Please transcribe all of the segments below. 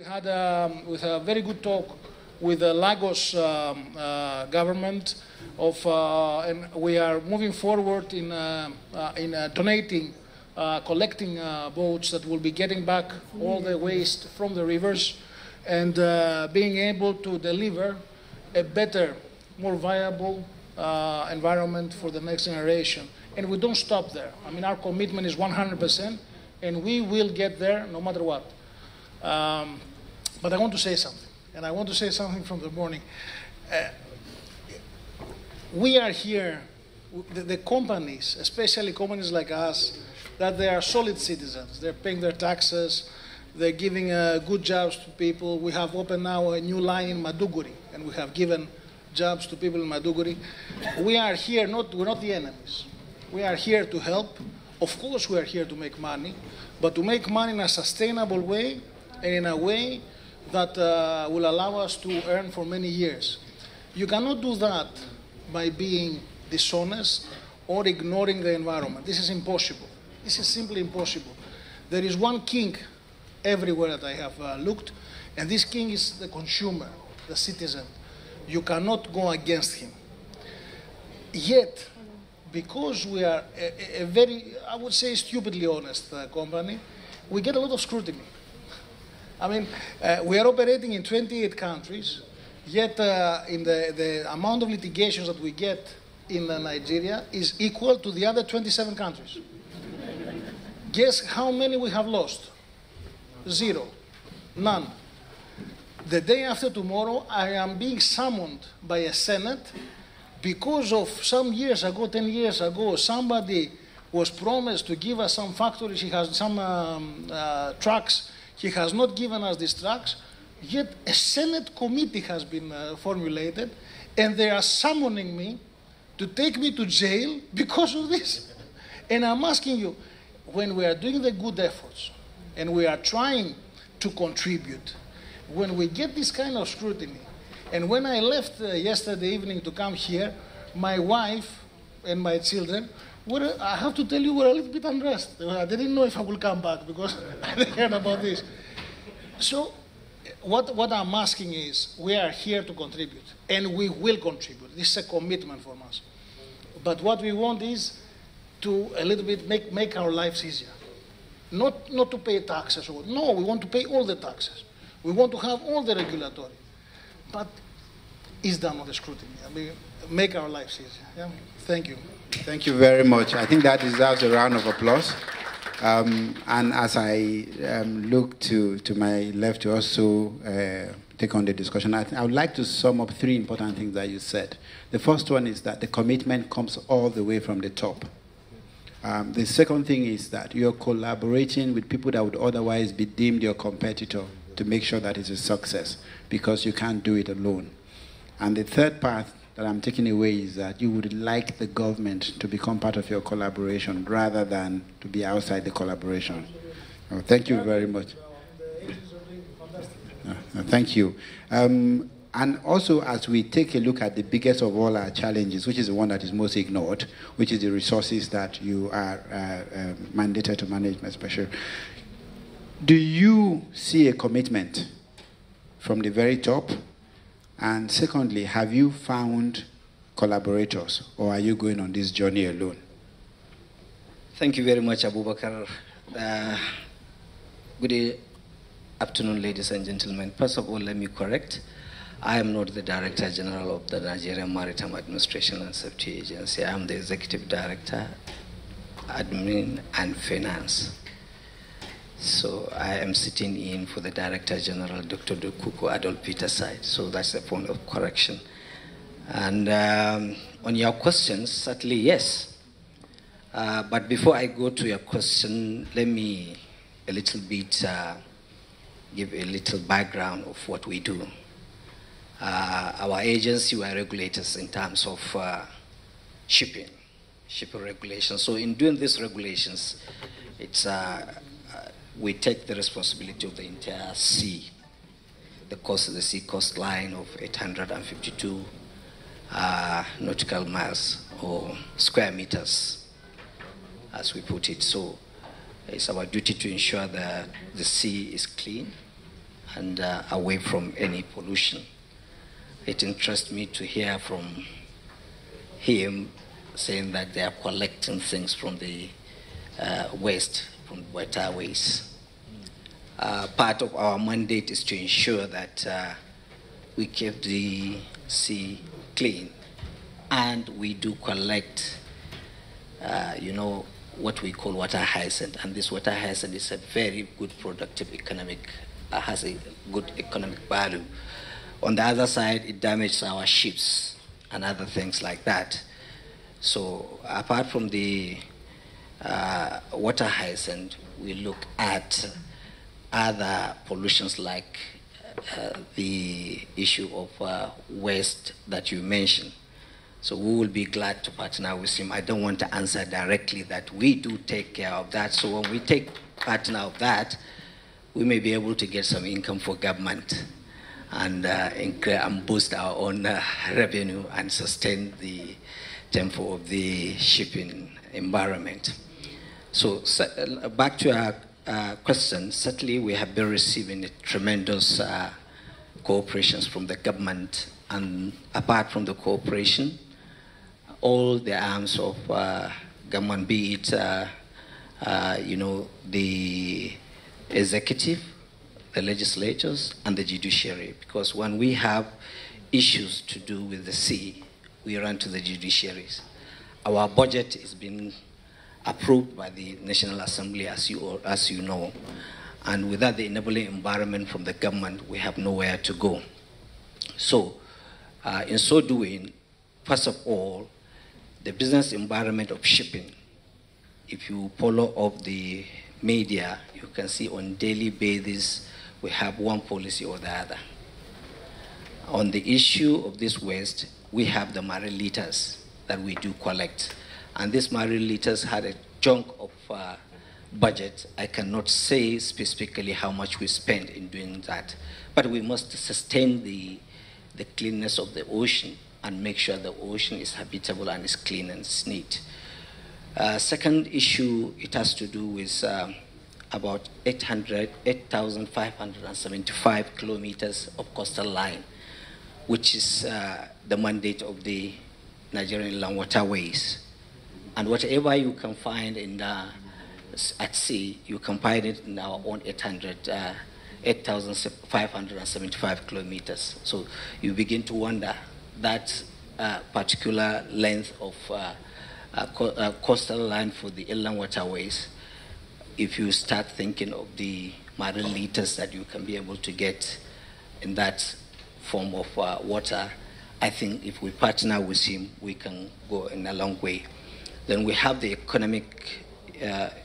We had with a very good talk with the Lagos government and we are moving forward in donating, collecting boats that will be getting back all the waste from the rivers and being able to deliver a better, more viable environment for the next generation. And we don't stop there. I mean, our commitment is 100%, and we will get there no matter what. But I want to say something, and I want to say something from the morning. We are here, the companies, especially companies like us, that they are solid citizens. They're paying their taxes. They're giving good jobs to people. We have opened now a new line in Maiduguri, and we have given jobs to people in Maiduguri. We are here, we're not the enemies. We are here to help. Of course, we are here to make money, but to make money in a sustainable way and in a way that will allow us to earn for many years. You cannot do that by being dishonest or ignoring the environment. This is impossible. This is simply impossible. There is one king everywhere that I have looked, and this king is the consumer, the citizen. You cannot go against him. Yet, because we are a very, I would say, stupidly honest company, we get a lot of scrutiny. I mean, we are operating in 28 countries, yet in the amount of litigations that we get in Nigeria is equal to the other 27 countries. Guess how many we have lost? 0. None. The day after tomorrow, I am being summoned by a Senate because of some years ago, 10 years ago, somebody was promised to give us some factories. He has some trucks. He has not given us these trucks. Yet a Senate committee has been formulated, and they are summoning me to take me to jail because of this. And I'm asking you, when we are doing the good efforts and we are trying to contribute, when we get this kind of scrutiny, and when I left yesterday evening to come here, my wife and my children, I have to tell you, were a little bit unrest. I didn't know if I will come back because I heard about this. So what I'm asking is, we are here to contribute, and we will contribute. This is a commitment from us. But what we want is to a little bit make our lives easier. Not to pay taxes. No, we want to pay all the taxes. We want to have all the regulatory. But it's done with the scrutiny. I mean, make our lives easier. Yeah? Thank you. Thank you very much. I think that deserves a round of applause. And as I look to my left to also take on the discussion, I would like to sum up 3 important things that you said. The first one is that the commitment comes all the way from the top. The second thing is that you're collaborating with people that would otherwise be deemed your competitor to make sure that it's a success, because you can't do it alone. And the third part that I'm taking away is that you would like the government to become part of your collaboration rather than to be outside the collaboration. Oh, thank you very much. Thank you. And also, as we take a look at the biggest of all our challenges, which is the one that is most ignored, which is the resources that you are mandated to manage, especially, do you see a commitment from the very top? And secondly, have you found collaborators, or are you going on this journey alone? Thank you very much, Abubakar. Good afternoon, ladies and gentlemen. First of all, let me correct. I am not the Director General of the Nigerian Maritime Administration and Safety Agency. I am the Executive Director, Admin and Finance. So I am sitting in for the Director General, Dr. Dokuko Adolf Peter side. So that's a point of correction. And on your questions, certainly yes. But before I go to your question, let me a little bit give a little background of what we do. Our agency, we are regulators in terms of shipping regulations. So in doing these regulations, it's we take the responsibility of the entire sea, the sea coastline of 852 nautical miles or square meters, as we put it. So it's our duty to ensure that the sea is clean and away from any pollution. It interests me to hear from him saying that they are collecting things from the waste, from waterways. Part of our mandate is to ensure that we keep the sea clean, and we do collect, what we call water hyacinth, and this water hyacinth is a very good productive economic, has a good economic value. On the other side, it damages our ships and other things like that. So apart from the water hyacinth, we look at other pollutions like the issue of waste that you mentioned. So we will be glad to partner with him. I don't want to answer directly that we do take care of that. So when we take partner of that, we may be able to get some income for government and boost our own revenue and sustain the tempo of the shipping environment. So back to our question, certainly we have been receiving tremendous cooperations from the government, and apart from the cooperation, all the arms of government, be it the executive, the legislatures, and the judiciary, because when we have issues to do with the sea, we run to the judiciaries. Our budget is being approved by the National Assembly, as you know, and without the enabling environment from the government, we have nowhere to go. So, in so doing, first of all, the business environment of shipping, if you follow up the media, you can see on daily basis, we have one policy or the other. On the issue of this waste, we have the marine litters that we do collect. And these marine litters had a chunk of budget. I cannot say specifically how much we spend in doing that. But we must sustain the cleanness of the ocean and make sure the ocean is habitable and is clean and is neat. Second issue, it has to do with about 8,575 kilometers of coastal line, which is the mandate of the Nigerian land waterways. And whatever you can find at sea, you can find it in our own 8,575 kilometers. So you begin to wonder that particular length of coastal line for the inland waterways. If you start thinking of the marine liters that you can be able to get in that form of water, I think if we partner with him, we can go in a long way. Then we have the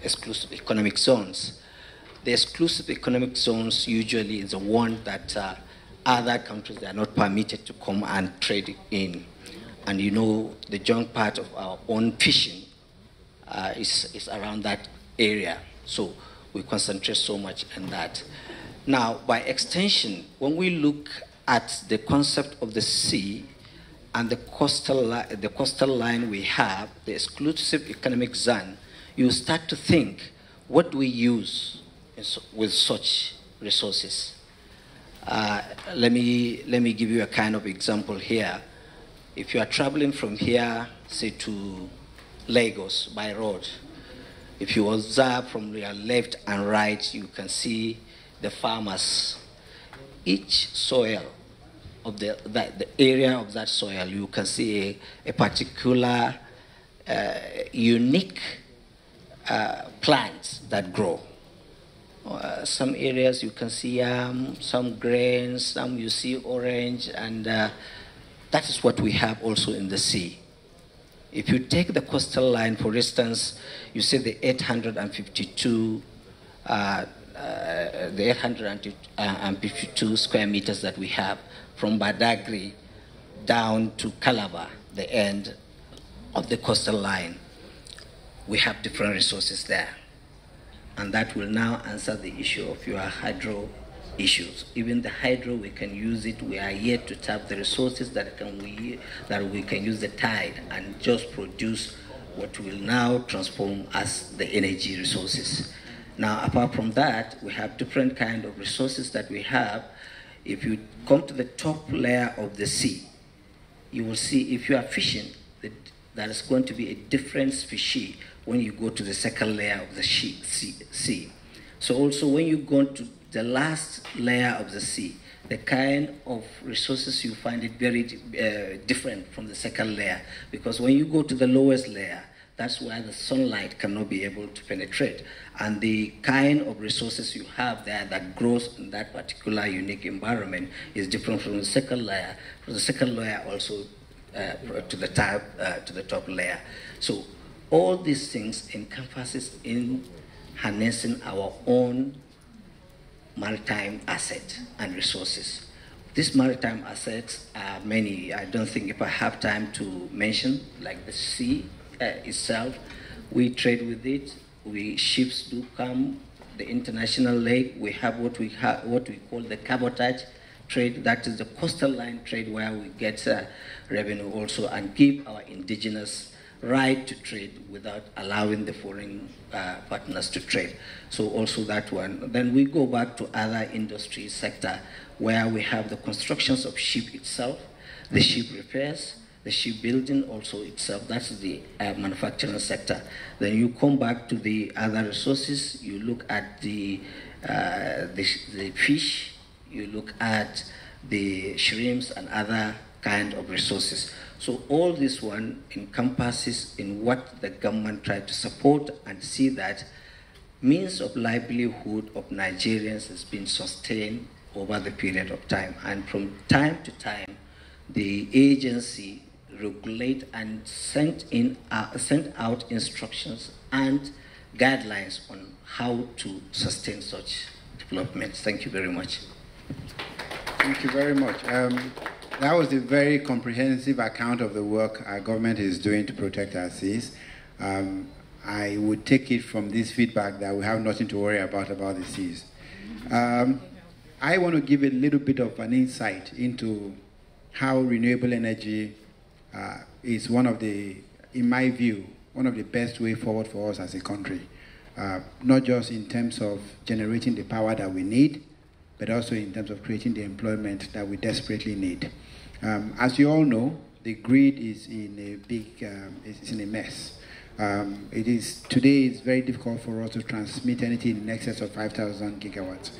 exclusive economic zones. The exclusive economic zones usually is the one that other countries are not permitted to come and trade in. And you know, the junk part of our own fishing is around that area. So we concentrate so much on that. Now, by extension, when we look at the concept of the sea and the coastal line we have, the exclusive economic zone, you start to think, what do we use with such resources? Let me give you a kind of example here. If you are traveling from here, say to Lagos by road, if you observe from your left and right, you can see the farmers. Each soil of the area of that soil, you can see a particular unique plants that grow. Some areas you can see some grains, some you see orange, and that is what we have also in the sea. If you take the coastal line, for instance, you see the 852 square meters that we have from Badagry down to Calabar, the end of the coastal line. We have different resources there. And that will now answer the issue of your hydro issues. Even the hydro, we can use it. We are yet to tap the resources that we can use the tide and just produce what will now transform as the energy resources. Now, apart from that, we have different kind of resources that we have. If you come to the top layer of the sea, you will see if you are fishing, that is going to be a different species when you go to the second layer of the sea. So also when you go to the last layer of the sea, the kind of resources you find it very different from the second layer, because when you go to the lowest layer, that's where the sunlight cannot be able to penetrate. And the kind of resources you have there that grows in that particular unique environment is different from the second layer. From the second layer also to the top layer. So all these things encompasses in harnessing our own maritime asset and resources. These maritime assets are many. I don't think if I have time to mention, like the sea itself, we trade with it. Ships do come, the international lake. We have what we call the cabotage trade. That is the coastal line trade where we get revenue also and give our indigenous right to trade without allowing the foreign partners to trade. So also that one. Then we go back to other industry sector where we have the constructions of ship itself, the ship repairs, the shipbuilding also itself. That's the manufacturing sector. Then you come back to the other resources. You look at the fish. You look at the shrimps and other kind of resources. So all this one encompasses in what the government tried to support and see that means of livelihood of Nigerians has been sustained over the period of time. And from time to time, the agency regulate and sent out instructions and guidelines on how to sustain such developments. Thank you very much. Thank you very much. That was a very comprehensive account of the work our government is doing to protect our seas. I would take it from this feedback that we have nothing to worry about the seas. I want to give a little bit of an insight into how renewable energy is one of the, in my view, one of the best way forward for us as a country. Not just in terms of generating the power that we need, but also in terms of creating the employment that we desperately need. As you all know, the grid is in a big, it's in a mess. Today it's very difficult for us to transmit anything in excess of 5,000 gigawatts.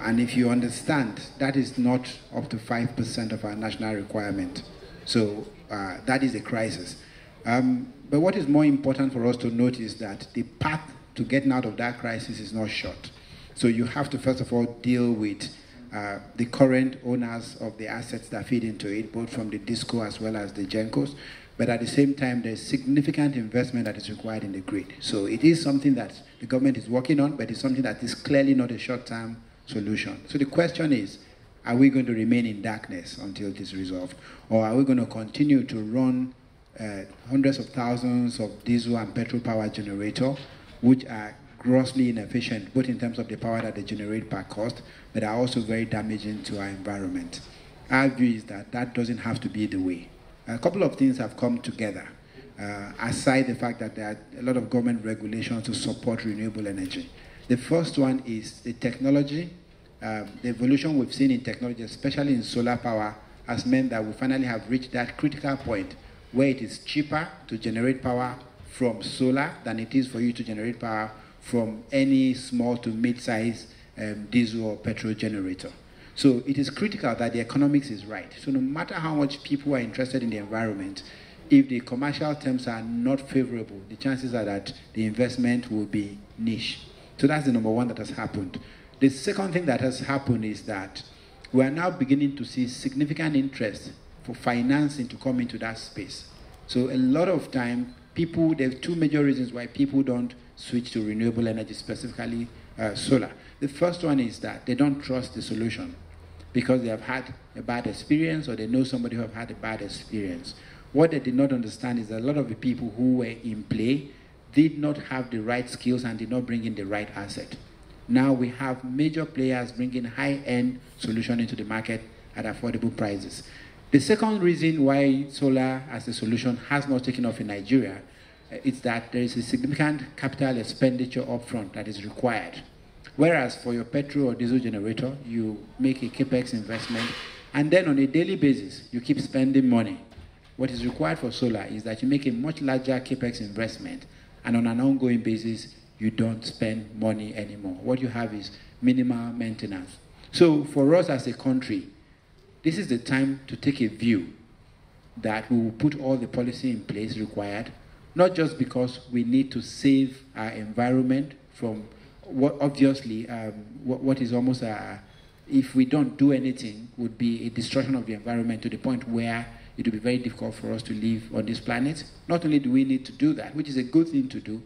And if you understand, that is not up to 5% of our national requirement. So that is a crisis. But what is more important for us to note is that the path to getting out of that crisis is not short. So you have to, first of all, deal with the current owners of the assets that feed into it, both from the DISCO as well as the GENCOs. But at the same time, there's significant investment that is required in the grid. So it is something that the government is working on, but it's something that is clearly not a short-term solution. So the question is, are we going to remain in darkness until it is resolved? Or are we going to continue to run hundreds of thousands of diesel and petrol power generators, which are grossly inefficient, both in terms of the power that they generate per cost, but are also very damaging to our environment? Our view is that that doesn't have to be the way. A couple of things have come together, aside the fact that there are a lot of government regulations to support renewable energy. The first one is the technology. The evolution we've seen in technology, especially in solar power, has meant that we finally have reached that critical point where it is cheaper to generate power from solar than it is for you to generate power from any small to mid-size diesel or petrol generator. So it is critical that the economics is right. So no matter how much people are interested in the environment, if the commercial terms are not favorable, the chances are that the investment will be niche. So that's the number one that has happened. The second thing that has happened is that we are now beginning to see significant interest for financing to come into that space. So a lot of time, there are two major reasons why people don't switch to renewable energy, specifically solar. The first one is that they don't trust the solution because they have had a bad experience or they know somebody who have had a bad experience. What they did not understand is that a lot of the people who were in play did not have the right skills and did not bring in the right asset. Now we have major players bringing high-end solution into the market at affordable prices. The second reason why solar as a solution has not taken off in Nigeria it's that there is a significant capital expenditure upfront that is required. Whereas for your petrol or diesel generator, you make a capex investment, and then on a daily basis, you keep spending money. What is required for solar is that you make a much larger capex investment, and on an ongoing basis, you don't spend money anymore. What you have is minimal maintenance. So for us as a country, this is the time to take a view that we will put all the policy in place required, not just because we need to save our environment from what obviously what is almost if we don't do anything would be a destruction of the environment to the point where it will be very difficult for us to live on this planet. Not only do we need to do that, which is a good thing to do,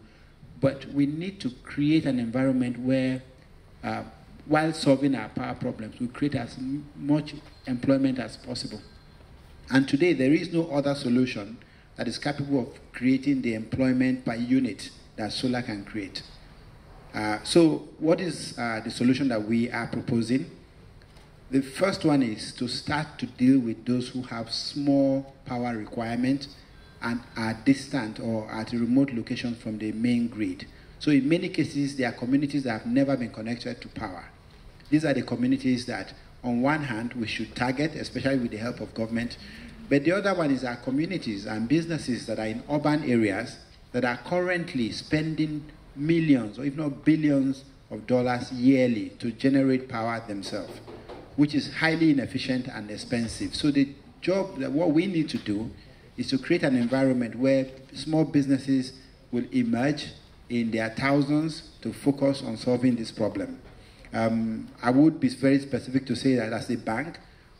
but we need to create an environment where while solving our power problems, we create as much employment as possible. And today, there is no other solution that is capable of creating the employment per unit that solar can create. So what is the solution that we are proposing? The first one is to start to deal with those who have small power requirements and are distant or at a remote location from the main grid. So in many cases, there are communities that have never been connected to power. These are the communities that, on one hand, we should target, especially with the help of government. But the other one is our communities and businesses that are in urban areas that are currently spending millions or if not billions of dollars yearly to generate power themselves, which is highly inefficient and expensive. So the job, what we need to do is to create an environment where small businesses will emerge in their thousands to focus on solving this problem. I would be very specific to say that as a bank,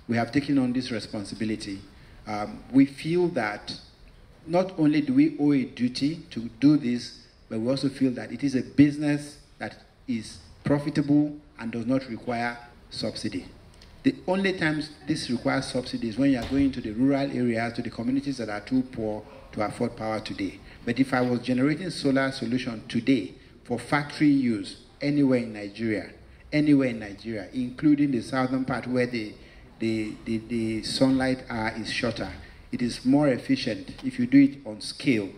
we have taken on this responsibility. We feel that not only do we owe a duty to do this, but we also feel that it is a business that is profitable and does not require subsidy. The only times this requires subsidy is when you are going to the rural areas, to the communities that are too poor to afford power today. But if I was generating solar solution today for factory use anywhere in Nigeria, including the southern part where the sunlight is shorter, it is more efficient if you do it on scale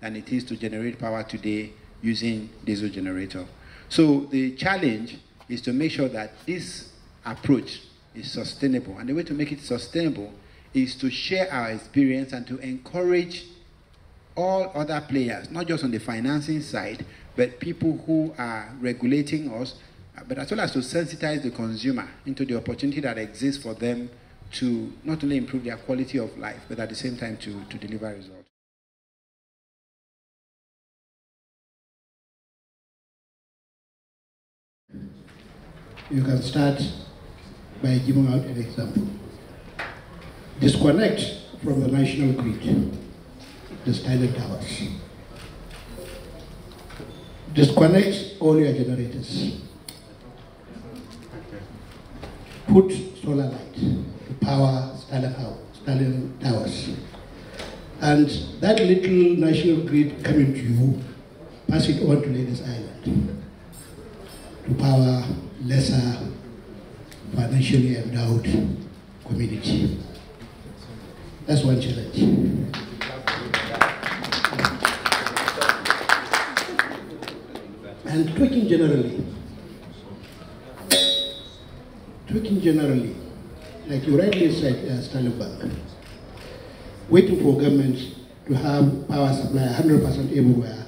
than it is to generate power today using diesel generator. So the challenge is to make sure that this approach is sustainable. And the way to make it sustainable is to share our experience and to encourage all other players, not just on the financing side, but people who are regulating us, but as well as to sensitize the consumer into the opportunity that exists for them to not only improve their quality of life, but at the same time to deliver results. You can start by giving out an example. Disconnect from the national grid the standard towers. Disconnect all your generators. Put solar light to power standard towers. And that little national grid coming to you, pass it on to Ladies Island to power lesser financially endowed community. That's one challenge. And talking generally, like you rightly said, Stanley Bank, waiting for government to have power supply 100% everywhere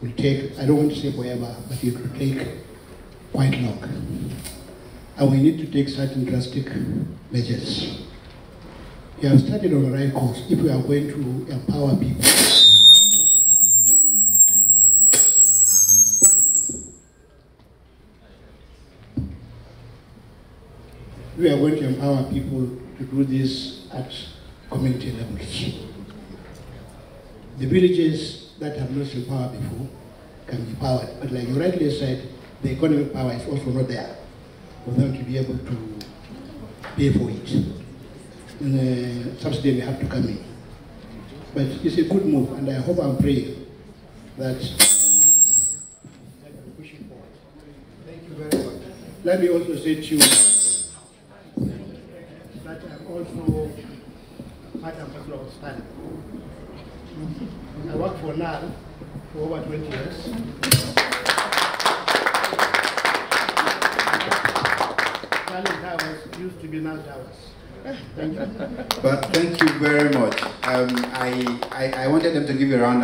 will take, I don't want to say forever, but it will take quite long. And we need to take certain drastic measures. We have started on the right course if we are going to empower people. We are going to empower people to do this at community levels. The villages that have not seen power before can be powered, but like you rightly said, the economic power is also not there for them to be able to pay for it. And the subsidy may have to come in. But it's a good move, and I hope and pray that pushing forward. Thank you very much. Let me also say to you that I'm also part and parcel of Stanley. I worked for NAL for over 20 years. Talent Towers used to be NAL Towers. Thank you. But thank you very much. I wanted them to give you a round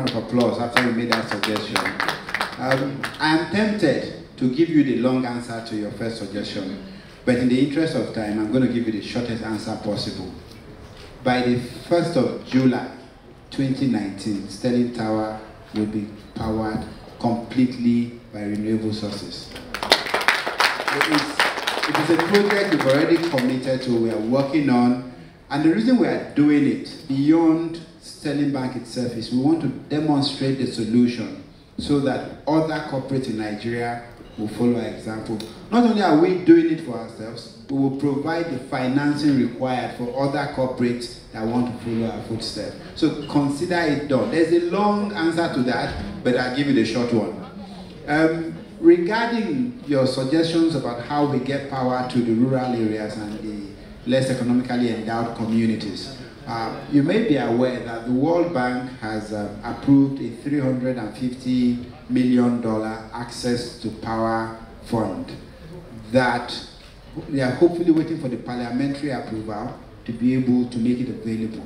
of applause after you made that suggestion. I am tempted to give you the long answer to your first suggestion, but in the interest of time, I'm going to give you the shortest answer possible. By the 1st of July 2019, Sterling Tower will be powered completely by renewable sources. It is a project we've already committed to, we are working on, and the reason we are doing it beyond Sterling Bank itself is we want to demonstrate the solution so that other corporates in Nigeria will follow our example. Not only are we doing it for ourselves, we will provide the financing required for other corporates that want to follow our footsteps. So consider it done. There's a long answer to that, but I'll give you the short one. Regarding your suggestions about how we get power to the rural areas and the less economically endowed communities, you may be aware that the World Bank has approved a $350 million access to power fund that they are hopefully waiting for the parliamentary approval to be able to make it available.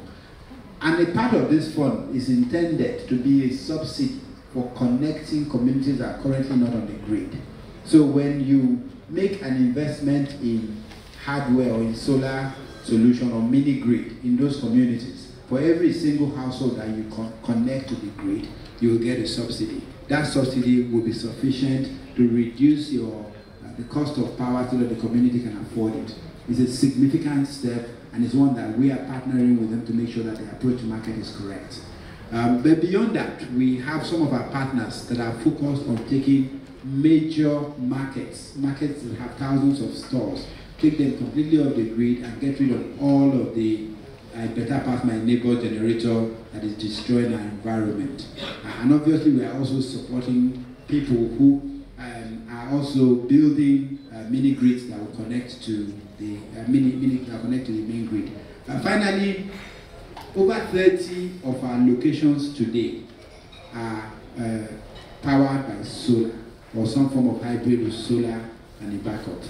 And a part of this fund is intended to be a subsidy for connecting communities that are currently not on the grid. So when you make an investment in hardware or in solar solution or mini grid in those communities, for every single household that you connect to the grid, you will get a subsidy. That subsidy will be sufficient to reduce the cost of power so that the community can afford it. It's a significant step, and it's one that we are partnering with them to make sure that the approach to market is correct. But beyond that, we have some of our partners that are focused on taking major markets that have thousands of stores, take them completely off the grid and get rid of all of the better pass my neighbor generator that is destroying our environment. And obviously we are also supporting people who are also building mini grids that will connect to the main grid. Finally, over 30 of our locations today are powered by solar or some form of hybrid with solar and a backup.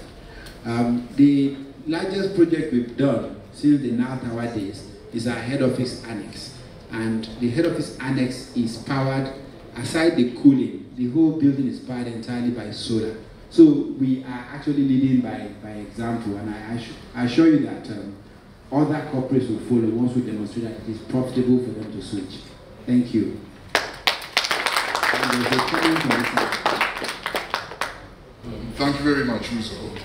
The largest project we've done since the Now Tower days is our head office annex. And the head office annex is powered, aside the cooling, the whole building is powered entirely by solar. So we are actually leading by example, and I assure you that other corporates will follow once we demonstrate that it is profitable for them to switch. Thank you. Thank you very much, Uzo.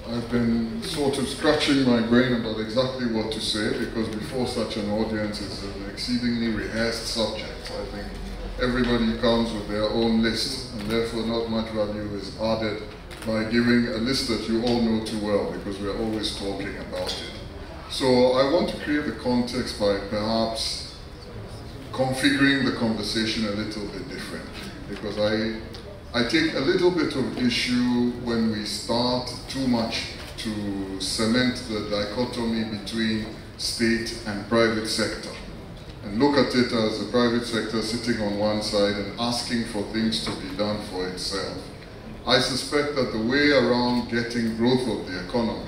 I've been sort of scratching my brain about exactly what to say, because before such an audience it's an exceedingly rehearsed subject. I think everybody comes with their own list, and therefore not much value is added by giving a list that you all know too well, because we're always talking about it. So I want to create the context by perhaps configuring the conversation a little bit differently, because I take a little bit of issue when we start too much to cement the dichotomy between state and private sector, and look at it as the private sector sitting on one side and asking for things to be done for itself. I suspect that the way around getting growth of the economy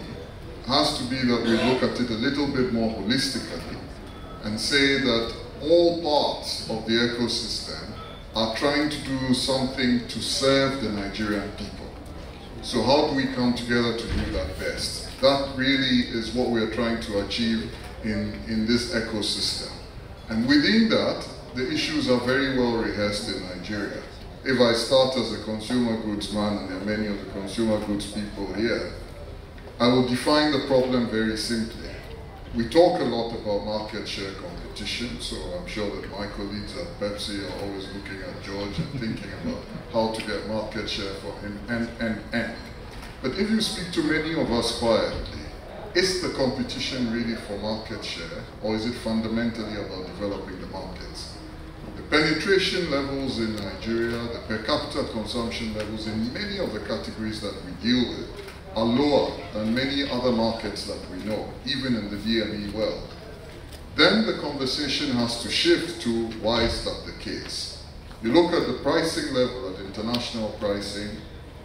has to be that we look at it a little bit more holistically and say that all parts of the ecosystem are trying to do something to serve the Nigerian people. So how do we come together to do that best? That really is what we are trying to achieve in this ecosystem. And within that, the issues are very well rehearsed in Nigeria. If I start as a consumer goods man, and there are many of the consumer goods people here, I will define the problem very simply. We talk a lot about market share competition, so I'm sure that my colleagues at Pepsi are always looking at George and thinking about how to get market share for him, and. But if you speak to many of us quietly, is the competition really for market share, or is it fundamentally about developing the markets? The penetration levels in Nigeria, the per capita consumption levels in many of the categories that we deal with are lower than many other markets that we know, even in the DME world. then the conversation has to shift to why is that the case. You look at the pricing level, at international pricing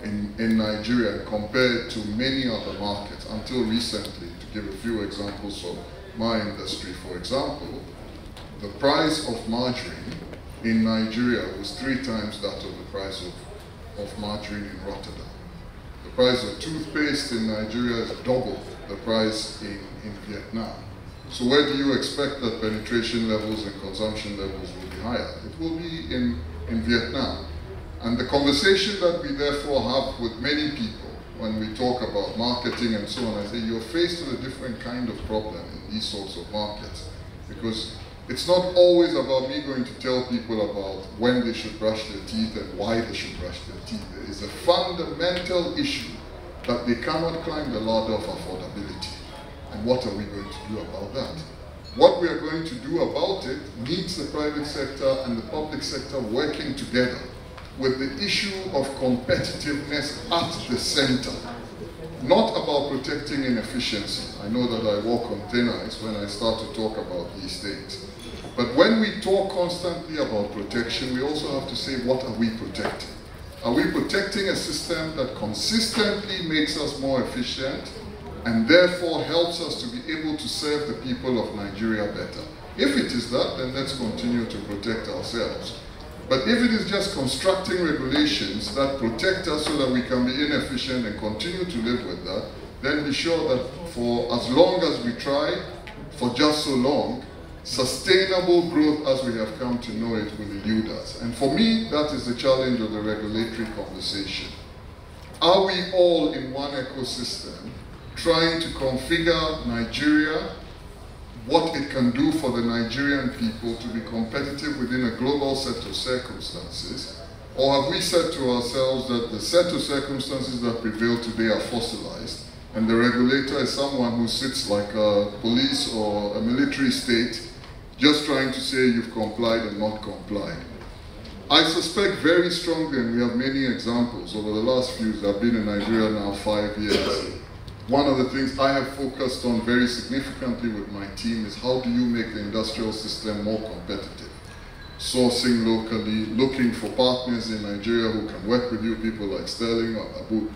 in Nigeria, and compare it to many other markets until recently. To give a few examples from my industry, for example, the price of margarine in Nigeria was 3 times that of the price of margarine in Rotterdam. The price of toothpaste in Nigeria is double the price in Vietnam. So where do you expect that penetration levels and consumption levels will be higher? It will be in Vietnam. And the conversation that we therefore have with many people when we talk about marketing and so on, I say you're faced with a different kind of problem in these sorts of markets. Because it's not always about me going to tell people about when they should brush their teeth and why they should brush their teeth. There is a fundamental issue that they cannot climb the ladder of affordability. And what are we going to do about that? What we are going to do about it needs the private sector and the public sector working together with the issue of competitiveness at the center. Not about protecting inefficiency. I know that I walk on thin ice when I start to talk about these things. But when we talk constantly about protection, we also have to say, what are we protecting? Are we protecting a system that consistently makes us more efficient and therefore helps us to be able to serve the people of Nigeria better? If it is that, then let's continue to protect ourselves. But if it is just constructing regulations that protect us so that we can be inefficient and continue to live with that, then be sure that for as long as we try, for just so long, sustainable growth as we have come to know it will elude us. And for me, that is the challenge of the regulatory conversation. Are we all in one ecosystem trying to configure Nigeria, what it can do for the Nigerian people to be competitive within a global set of circumstances? Or have we said to ourselves that the set of circumstances that prevail today are fossilized, and the regulator is someone who sits like a police or a military state, just trying to say you've complied and not complied? I suspect very strongly, and we have many examples over the last few years. I've been in Nigeria now 5 years. One of the things I have focused on very significantly with my team is how do you make the industrial system more competitive? Sourcing locally, looking for partners in Nigeria who can work with you, people like Sterling or Abu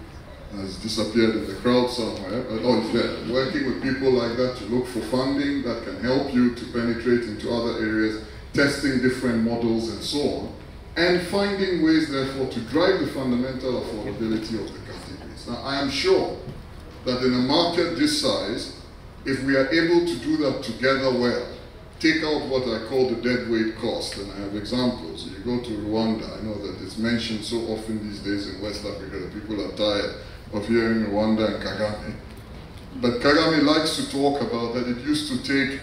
has disappeared in the crowd somewhere, but oh, he's there. Working with people like that to look for funding that can help you to penetrate into other areas, testing different models and so on, and finding ways, therefore, to drive the fundamental affordability of the categories. Now, I am sure that in a market this size, if we are able to do that together well, take out what I call the deadweight cost, and I have examples. You go to Rwanda, I know that it's mentioned so often these days in West Africa that people are tired of hearing Rwanda and Kagame. But Kagame likes to talk about that it used to take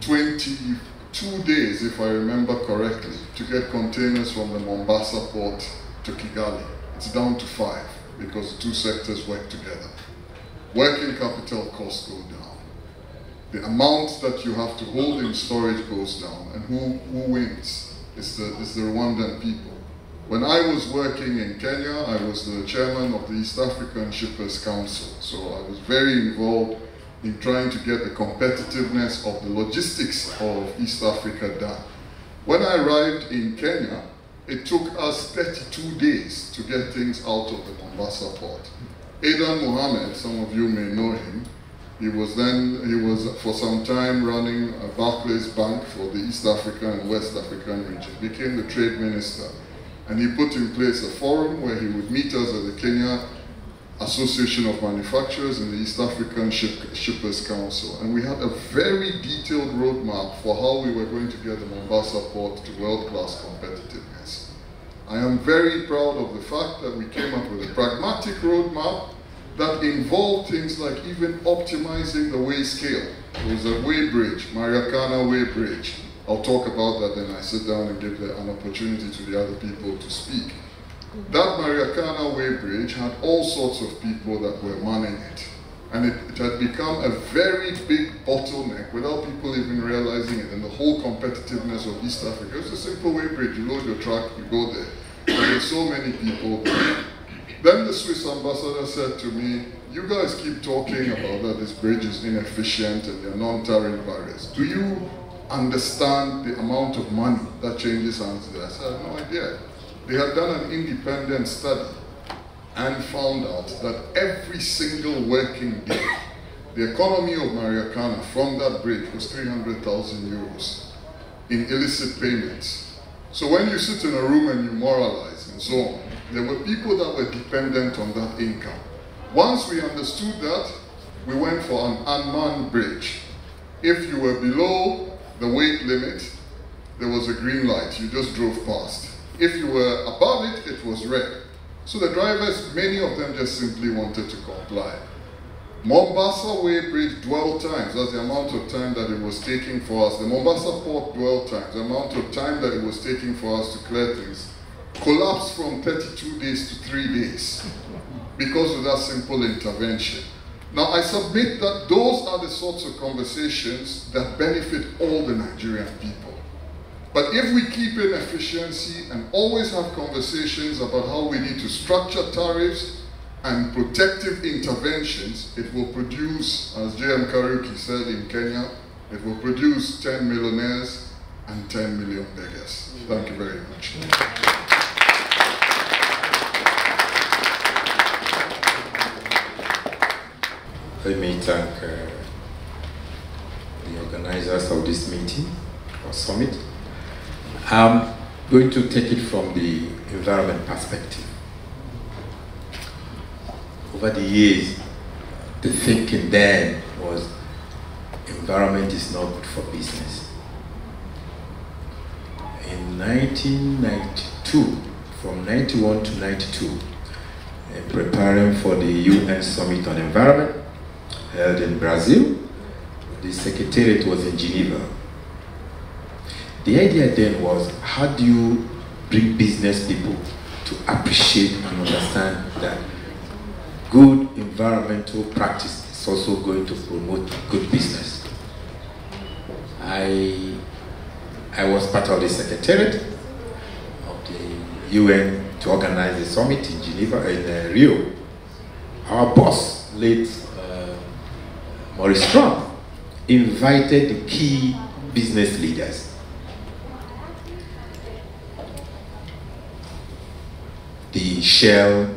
22 days, if I remember correctly, to get containers from the Mombasa port to Kigali. It's down to 5 because the two sectors work together. Working capital costs go down. The amount that you have to hold in storage goes down, and who wins? It's the Rwandan people. When I was working in Kenya, I was the chairman of the East African Shippers Council, so I was very involved in trying to get the competitiveness of the logistics of East Africa done. When I arrived in Kenya, it took us 32 days to get things out of the Mombasa port. Aidan Mohammed, some of you may know him, he was for some time running a Barclays Bank for the East African and West African region, became the trade minister. And he put in place a forum where he would meet us at the Kenya Association of Manufacturers and the East African Shippers Council. And we had a very detailed roadmap for how we were going to get the Mombasa port to world-class competitiveness. I am very proud of the fact that we came up with a pragmatic roadmap that involved things like even optimizing the way scale. There was a way bridge, Mariakana Way Bridge. I'll talk about that then I sit down and give an opportunity to the other people to speak. That Mariakana Way Bridge had all sorts of people that were manning it. And it had become a very big bottleneck without people even realizing it. And the whole competitiveness of East Africa, it's a simple way bridge. You load your truck, you go there. But there's so many people there. Then the Swiss ambassador said to me, you guys keep talking about that this bridge is inefficient and there are non-tariff barriers. Do you understand the amount of money that changes hands there? I said, I have no idea. They had done an independent study and found out that every single working day, the economy of Maracana from that bridge was 300,000 euros in illicit payments. So when you sit in a room and you moralize and so on, there were people that were dependent on that income. Once we understood that, we went for an unmanned bridge. If you were below the weight limit, there was a green light, you just drove past. If you were above it, it was red. So the drivers, many of them just simply wanted to comply. Mombasa Way Bridge dwell times, that's the amount of time that it was taking for us. The Mombasa Port dwell times, the amount of time that it was taking for us to clear things, collapsed from 32 days to 3 days because of that simple intervention. Now I submit that those are the sorts of conversations that benefit all the Nigerian people. But if we keep in efficiency and always have conversations about how we need to structure tariffs and protective interventions, it will produce, as J.M. Kariuki said in Kenya, it will produce 10 millionaires and 10 million beggars. Thank you very much. Let me thank the organizers of this meeting or summit. I'm going to take it from the environment perspective. Over the years, the thinking then was environment is not good for business. In 1992, from 91 to 92, in preparing for the UN Summit on Environment, held in Brazil, the secretariat was in Geneva. The idea then was, how do you bring business people to appreciate and understand that good environmental practice is also going to promote good business? I was part of the secretariat of the UN to organize the summit in Geneva, in Rio. Our boss, late Maurice Strong, invited the key business leaders. The Shell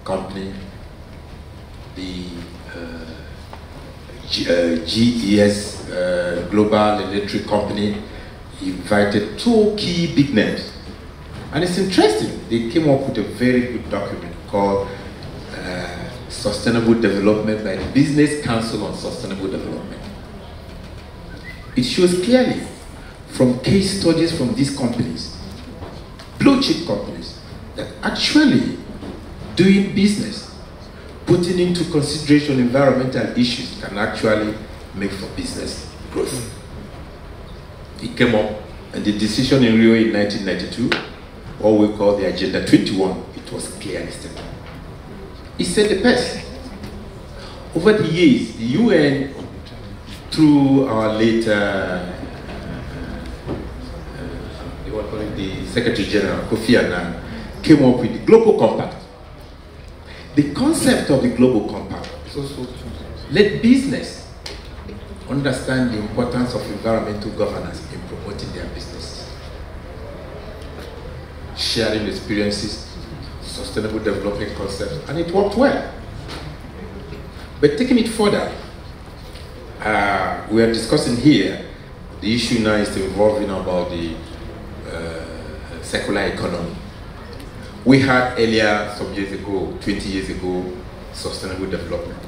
company, the GES Global Electric Company, invited 2 key big names. And it's interesting, they came up with a very good document called Sustainable Development by the Business Council on Sustainable Development. It shows clearly from case studies from these companies, blue chip companies, that actually doing business, putting into consideration environmental issues can actually make for business growth. It came up, and the decision in Rio in 1992, what we call the Agenda 21, it was clearly stated. It set the pace. Over the years, the UN, through our later the Secretary General, Kofi Annan, came up with the Global Compact. The concept of the Global Compact is also let business understand the importance of environmental governance in promoting their business. Sharing experiences, sustainable development concepts, and it worked well. But taking it further, we are discussing here, the issue now is involving about the circular economy. We had earlier, some years ago, 20 years ago, sustainable development.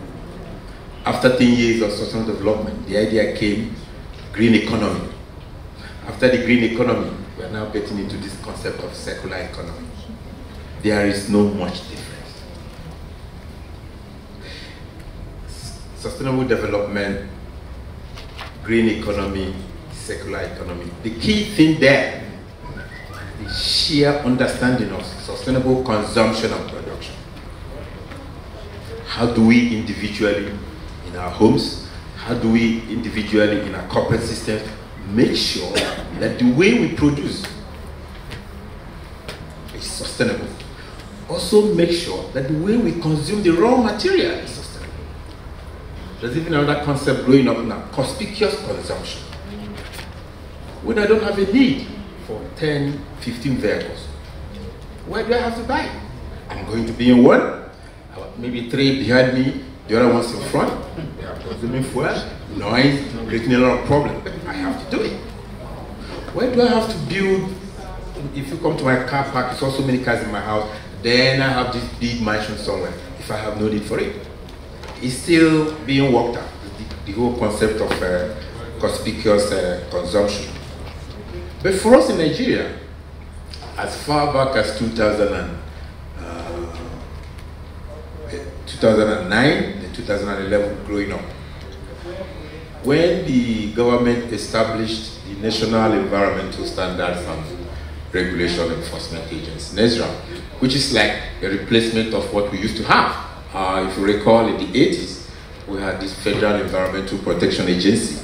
After 10 years of sustainable development, the idea came, green economy. After the green economy, we are now getting into this concept of circular economy. There is no much difference. Sustainable development, green economy, circular economy. The key thing there is the sheer understanding of sustainable consumption and production. How do we individually, in our homes, how do we individually in our corporate systems make sure that the way we produce is sustainable? Also make sure that the way we consume the raw material is sustainable. There's even another concept growing up now, conspicuous consumption. When I don't have a need for 10, 15 vehicles, where do I have to buy? I'm going to be in one, maybe 3 behind me, the other one's in front. They are consuming fuel, noise, creating a lot of problems. I have to do it. Where do I have to build? If you come to my car park, there's also many cars in my house, then I have this big mansion somewhere, if I have no need for it. It's still being worked out, the whole concept of conspicuous consumption. But for us in Nigeria, as far back as 2009 and 2011 growing up, when the government established the National Environmental Standards and Regulation Enforcement Agency, NESRA, which is like a replacement of what we used to have. If you recall, in the 80s, we had this Federal Environmental Protection Agency.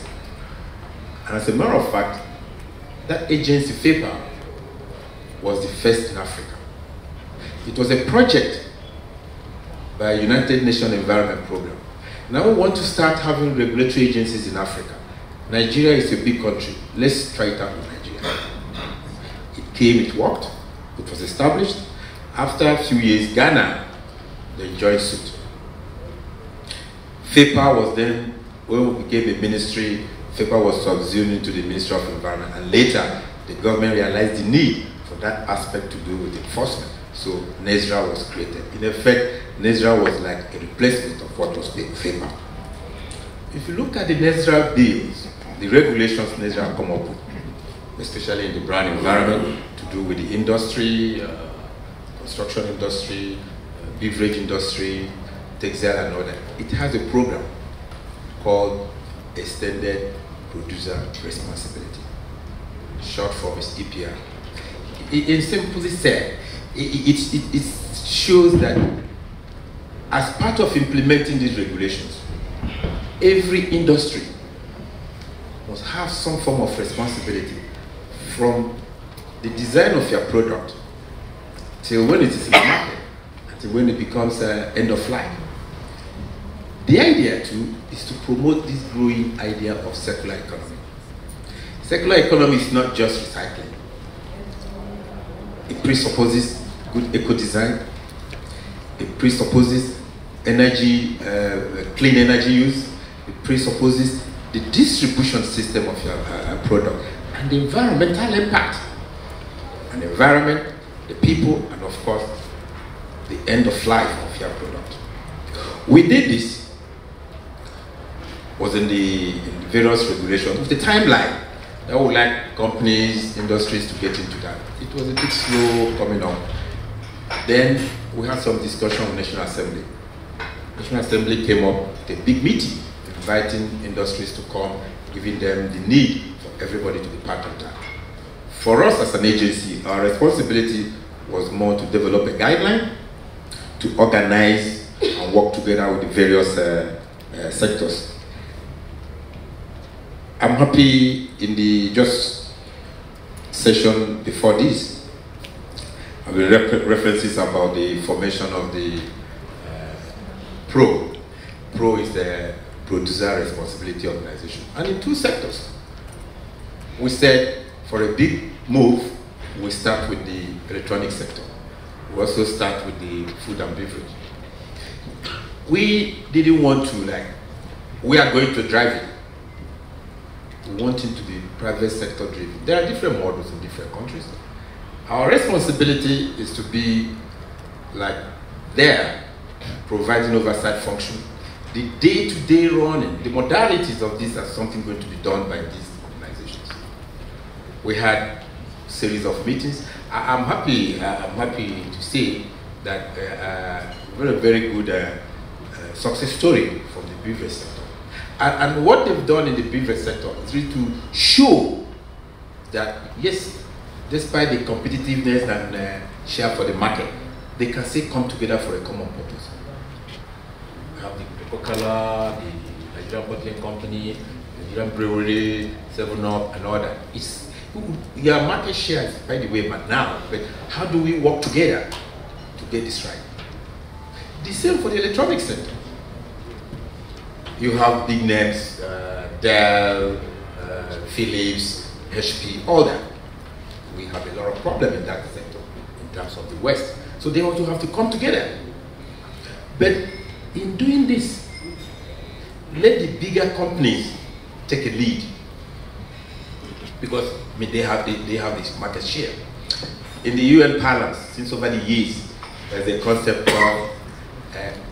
And as a matter of fact, that agency, FEPA, was the first in Africa. It was a project by United Nations Environment Program. Now we want to start having regulatory agencies in Africa. Nigeria is a big country. Let's try it out in Nigeria. It came, it worked, it was established. After a few years, Ghana then joined suit. FEPA was then, when we became a ministry, FEPA was subsumed into the Ministry of Environment, and later the government realized the need for that aspect to do with enforcement. So NESRA was created. In effect, NESRA was like a replacement of what was FEPA. If you look at the NESRA bills, the regulations NESRA come up with, especially in the brown environment, to do with the industry, construction industry, beverage industry, textile and all that. It has a program called Extended Producer Responsibility. Short form is EPR. It simply said, it shows that as part of implementing these regulations, every industry must have some form of responsibility from the design of your product till when it is in the market, until when it becomes end of life. The idea too is to promote this growing idea of circular economy. Circular economy is not just recycling. It presupposes good eco-design. It presupposes energy, clean energy use. It presupposes the distribution system of your product and the environmental impact. And the environment, the people, and of course, the end of life of your product. We did this was in the various regulations with the timeline that would like companies, industries to get into that. It was a bit slow coming up. Then we had some discussion with National Assembly. National Assembly came up with a big meeting, inviting industries to come, giving them the need for everybody to be part of that. For us as an agency, our responsibility was more to develop a guideline, to organize and work together with the various sectors. I'm happy in the just session before this, I will references about the formation of the PRO. PRO is the Producer Responsibility Organization. And in 2 sectors. We said for a big move, we start with the electronic sector. We also start with the food and beverage. We didn't want to we are going to drive it. We want it to be private sector driven. There are different models in different countries. Our responsibility is to be there, providing oversight function. The day-to-day running, the modalities of this are something going to be done by these organizations. We had a series of meetings. I'm happy to say that very good success story from the beverage sector. And what they've done in the beverage sector is really to show that, yes, despite the competitiveness and share for the market, they can still come together for a common purpose. We have the Coca-Cola, the Nigerian Bottling Company, the Nigerian Brewery, 7-Up, and all that. Your market share is, by the way, but now, but how do we work together to get this right? The same for the electronic sector. You have big names, Dell, Philips, HP, all that. We have a lot of problem in that sector in terms of the West. So they also have to come together. But in doing this, let the bigger companies take a lead, because I mean, they have this market share. In the UN parlance, since over the years, there's a concept of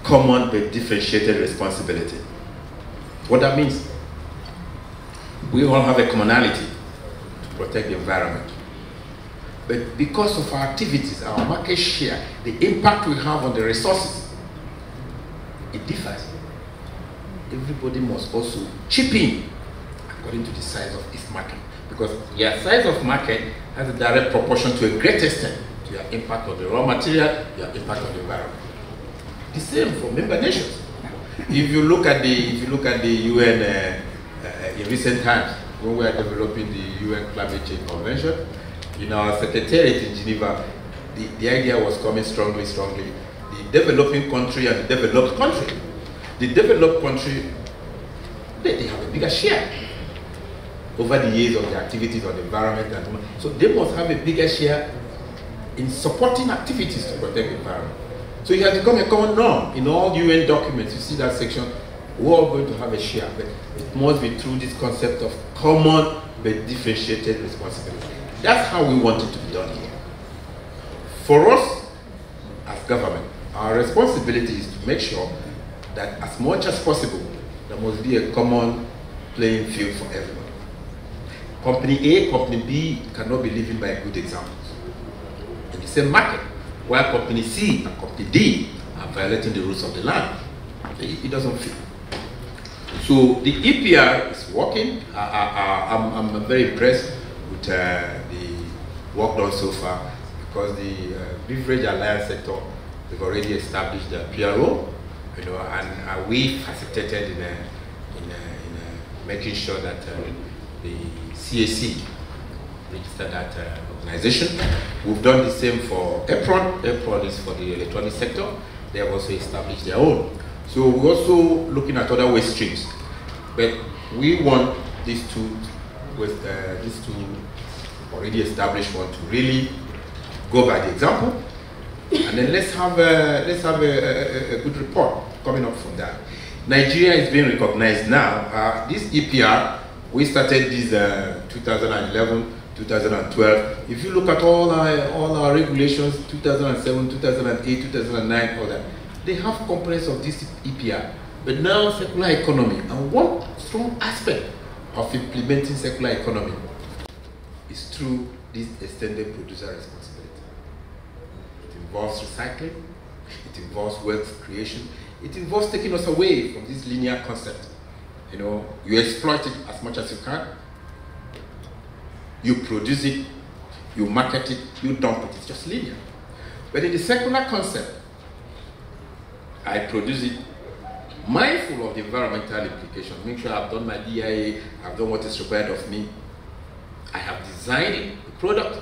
common but differentiated responsibility. What that means, we all have a commonality to protect the environment. But because of our activities, our market share, the impact we have on the resources, it differs. Everybody must also chip in according to the size of its market. Because your size of market has a direct proportion to a great extent to your impact on the raw material, your impact on the environment. The same for member nations. If you look at the UN in recent times, when we are developing the UN Climate Change Convention, in our secretariat in Geneva, the idea was coming strongly. The developing country and the developed country. The developed country, they have a bigger share over the years of the activities on the environment. So they must have a bigger share in supporting activities to protect the environment. So it has become a common norm. In all UN documents, you see that section, we're all going to have a share, but it must be through this concept of common but differentiated responsibility. That's how we want it to be done here. For us, as government, our responsibility is to make sure that as much as possible, there must be a common playing field for everyone. Company A, Company B cannot be living by good examples. In the same market, while Company C and Company D are violating the rules of the land, it doesn't fit. So the EPR is working. I'm very impressed with the work done so far, because the Beverage Alliance sector, they've already established their PRO, and we facilitated in making sure that the CAC registered that organization. We've done the same for EPRON. EPRON is for the electronic sector. They have also established their own. So we're also looking at other waste streams. But we want these two already established one to really go by the example, and then let's have a good report coming up from that. Nigeria is being recognized now. This EPR, we started this 2011, 2012. If you look at all our regulations, 2007, 2008, 2009, all that, they have components of this EPR. But now circular economy, and one strong aspect of implementing circular economy is through this extended producer responsibility. It involves recycling, it involves wealth creation, it involves taking us away from this linear concept. You exploit it as much as you can, you produce it, you market it, you dump it, it's just linear. But in the circular concept, I produce it, mindful of the environmental implications, make sure I've done my DIA, I've done what is required of me. I have designed the product,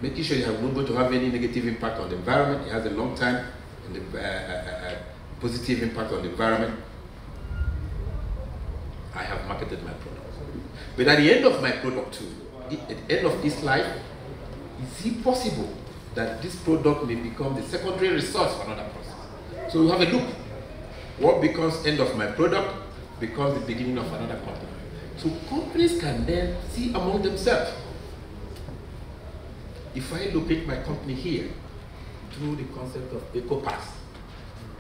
making sure you have not going to have any negative impact on the environment. It has a long time and positive impact on the environment. I have marketed my product. But at the end of my product too, at the end of its life, is it possible that this product may become the secondary resource for another process? So we have a loop. What becomes end of my product becomes the beginning of another company. So companies can then see among themselves. If I locate my company here through the concept of eco-pass,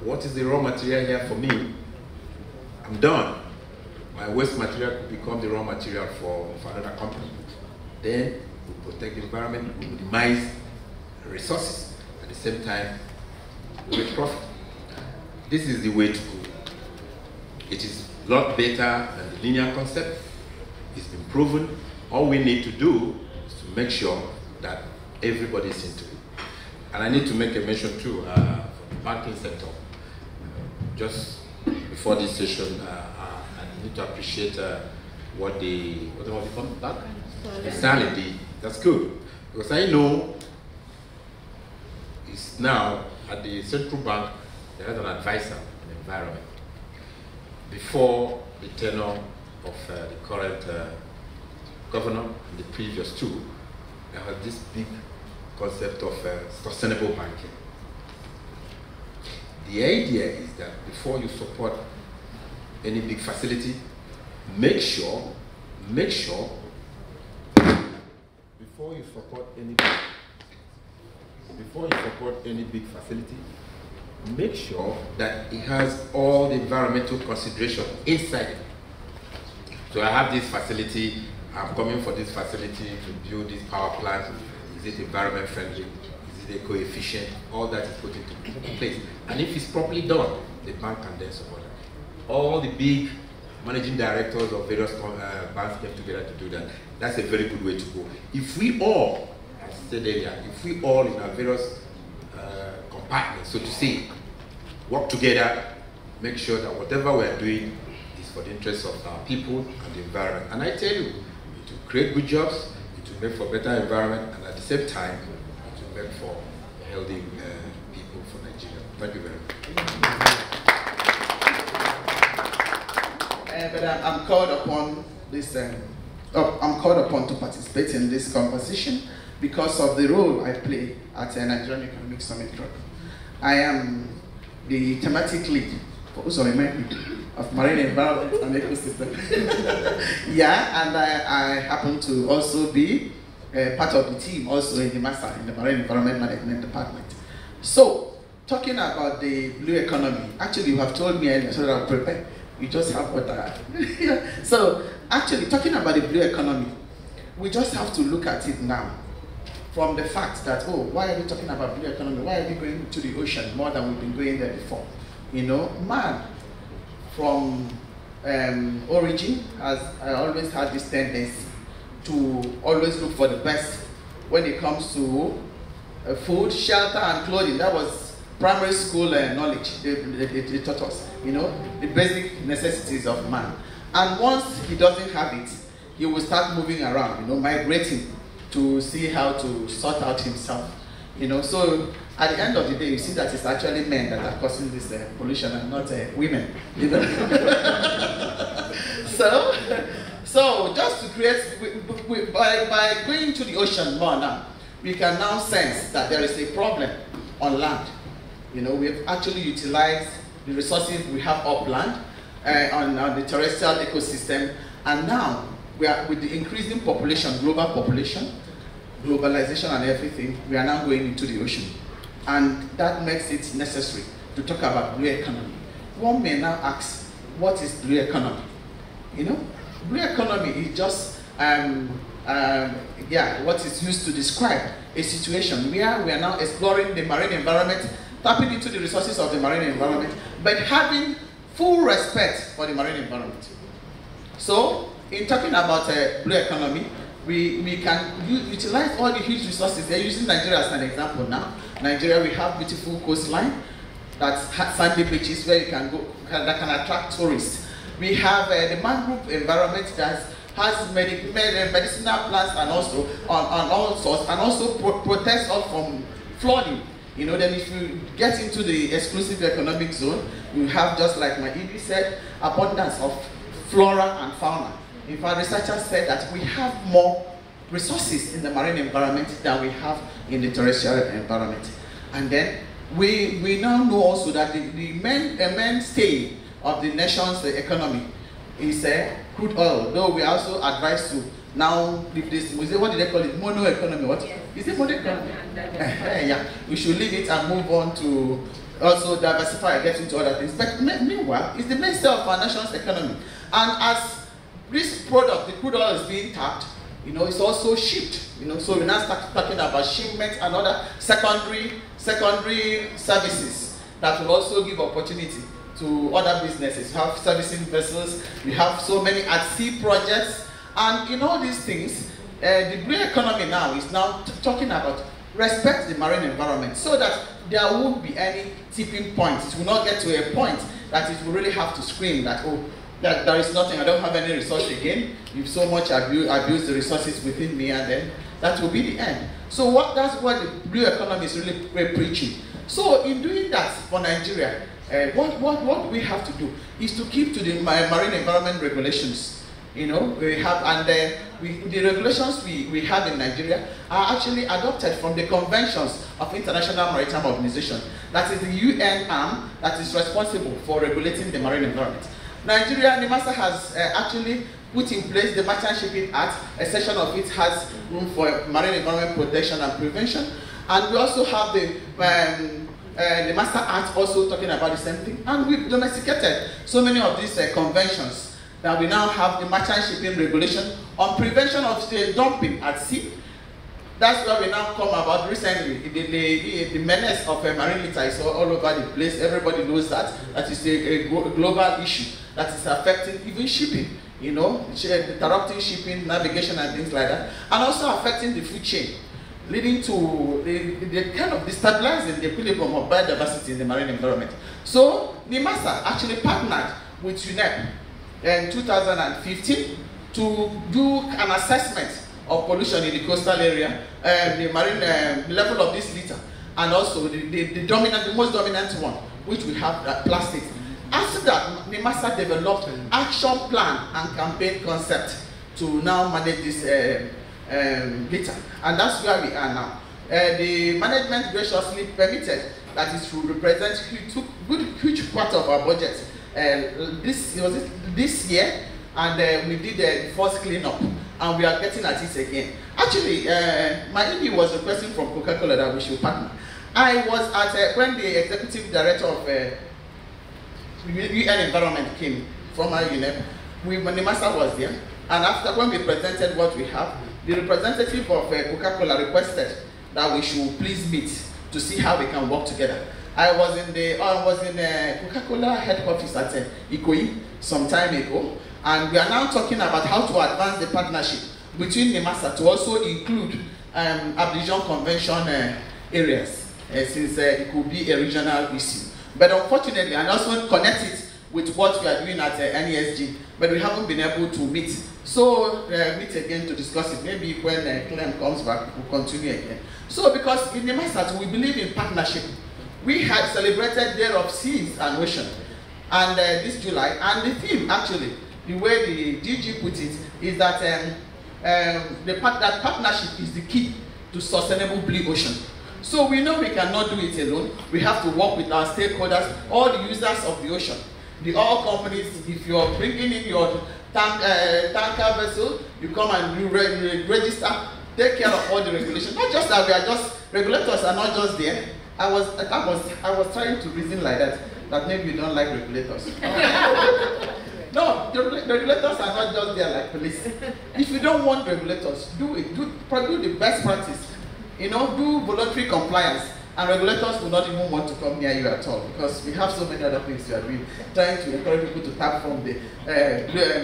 what is the raw material here for me? I'm done. My waste material could become the raw material for another company. Then we protect the environment, we minimize resources, at the same time we make profit. This is the way to go. It is a lot better than the linear concept. It's been proven. All we need to do is to make sure that everybody is into it. And I need to make a mention too for the banking sector. Just before this session, I need to appreciate what they call back? Insanity. That's good. Because I know it's now at the central bank, there is an advisor on the environment. before the tenure of the current governor and the previous two, there was this big concept of sustainable banking. The idea is that before you support any big facility, make sure before you support any big facility, make sure that it has all the environmental consideration inside it. So I have this facility, I'm coming for this facility to build this power plant. Is it environment friendly? Is it eco-efficient? All that is put into place. And if it's properly done, the bank can then support it. All the big managing directors of various banks came together to do that. That's a very good way to go. If we all, as I said earlier, if we all in our various compartments, so to say, work together, make sure that whatever we're doing is for the interests of our people and the environment. And I tell you, it will create good jobs, it will make for better environment, and at the same time, it will make for healthy people for Nigeria. Thank you very much. But I'm called upon this. I'm called upon to participate in this conversation because of the role I play at the Nigerian Economic Summit. I am the thematic lead of marine environment and ecosystem. Yeah, and I happen to also be part of the team also in the master in the Marine Environment Management Department. So, talking about the blue economy, actually you have told me earlier so that I'll prepare. You just have what I have. So, actually, talking about the blue economy, we just have to look at it now from the fact that, oh, why are we talking about blue economy? Why are we going to the ocean more than we've been going there before? You know, man, from origin, has I always had this tendency to always look for the best when it comes to food, shelter, and clothing. That was primary school knowledge. They taught us, you know, the basic necessities of man. And once he doesn't have it, he will start moving around, you know, migrating to see how to sort out himself, you know. So at the end of the day, you see that it's actually men that are causing this pollution and not women, you know. So just to create, by going to the ocean more now, we can now sense that there is a problem on land. You know, we've actually utilized the resources we have upland on the terrestrial ecosystem, and now we are, with the increasing population, global population, globalization and everything, we are now going into the ocean. And that makes it necessary to talk about blue economy. One may now ask, what is blue economy? You know, blue economy is just, what is used to describe a situation where we are now exploring the marine environment, tapping into the resources of the marine environment, but having full respect for the marine environment. So, in talking about blue economy, we can utilize all the huge resources. They're using Nigeria as an example now. Nigeria, we have beautiful coastline, that's sandy beaches where you can go, that can attract tourists. We have the mangrove environment that has medicinal plants and also on all sorts, and also protects us from flooding. You know, then if you get into the exclusive economic zone, you have, just like my ED said, abundance of flora and fauna. In fact, researchers said that we have more resources in the marine environment than we have in the terrestrial environment. And then we now know also that the mainstay of the nation's economy is crude oil, though we are also advised to now leave this, what do they call it, mono economy, what? Yes. Is it mono economy? Yeah, we should leave it and move on to also diversify and get into other things. But meanwhile, it's the mainstay of our nation's economy. And as this product, the crude oil, is being tapped, you know, it's also shipped, you know, so we now start talking about shipment and other secondary services that will also give opportunity to other businesses. We have servicing vessels, we have so many at-sea projects, and in all these things, the blue economy now is now talking about respect the marine environment so that there won't be any tipping points. It will not get to a point that it will really have to scream that, oh, that there is nothing, I don't have any resource again. You've so much abused the resources within me, and then that will be the end. So that's what the blue economy is really preaching. So in doing that for Nigeria, what we have to do is to keep to the marine environment regulations. You know, we have, and the regulations we have in Nigeria are actually adopted from the conventions of International Maritime Organization. That is the UN arm that is responsible for regulating the marine environment. Nigeria, NIMASA has actually put in place the Maritime Shipping Act. A section of it has room for marine environment protection and prevention. And we also have the NIMASA Act also talking about the same thing. And we've domesticated so many of these conventions that we now have the Maritime Shipping Regulation on prevention of dumping at sea. That's where we now come about recently. The menace of marine litter is all over the place. Everybody knows that. That is a global issue that is affecting even shipping, you know, interrupting shipping, navigation and things like that. And also affecting the food chain, leading to the kind of destabilizing the equilibrium of biodiversity in the marine environment. So NIMASA actually partnered with UNEP in 2015 to do an assessment of pollution in the coastal area, the marine level of this litter, and also the most dominant one, which we have plastics. After that, NIMASA developed an action plan and campaign concept to now manage this litter, and that's where we are now. The management graciously permitted that it should represent, it took huge part of our budget this year, and we did the first cleanup, and we are getting at it again. Actually, my ED was requesting from Coca-Cola that we should partner. I was at when the executive director of UN Environment came from our UNEP. NIMASA was there, and after when we presented what we have, the representative of Coca-Cola requested that we should please meet to see how we can work together. I was in Coca-Cola head office at Ikoyi some time ago, and we are now talking about how to advance the partnership between NIMASA to also include Abidjan Convention areas, since it could be a regional issue. But unfortunately, and also connect it with what we are doing at NESG, but we haven't been able to meet. So meet again to discuss it. Maybe when Clem comes back, we'll continue again. So because in NIMASA, we believe in partnership. We had celebrated Day of Seas and Ocean, and this July, and the theme actually, the way the DG put it, is that that partnership is the key to sustainable blue ocean. So we know we cannot do it alone. We have to work with our stakeholders, all the users of the ocean, the oil companies. If you're bringing in your tanker vessel, you come and you register, take care of all the regulations. Not just that we are just, regulators are not just there. I was trying to reason like that maybe you don't like regulators. No, the regulators are not just there like police. If you don't want regulators, do it. Do the best practice. You know, do voluntary compliance, and regulators will not even want to come near you at all, because we have so many other things we are doing, trying to encourage people to tap from the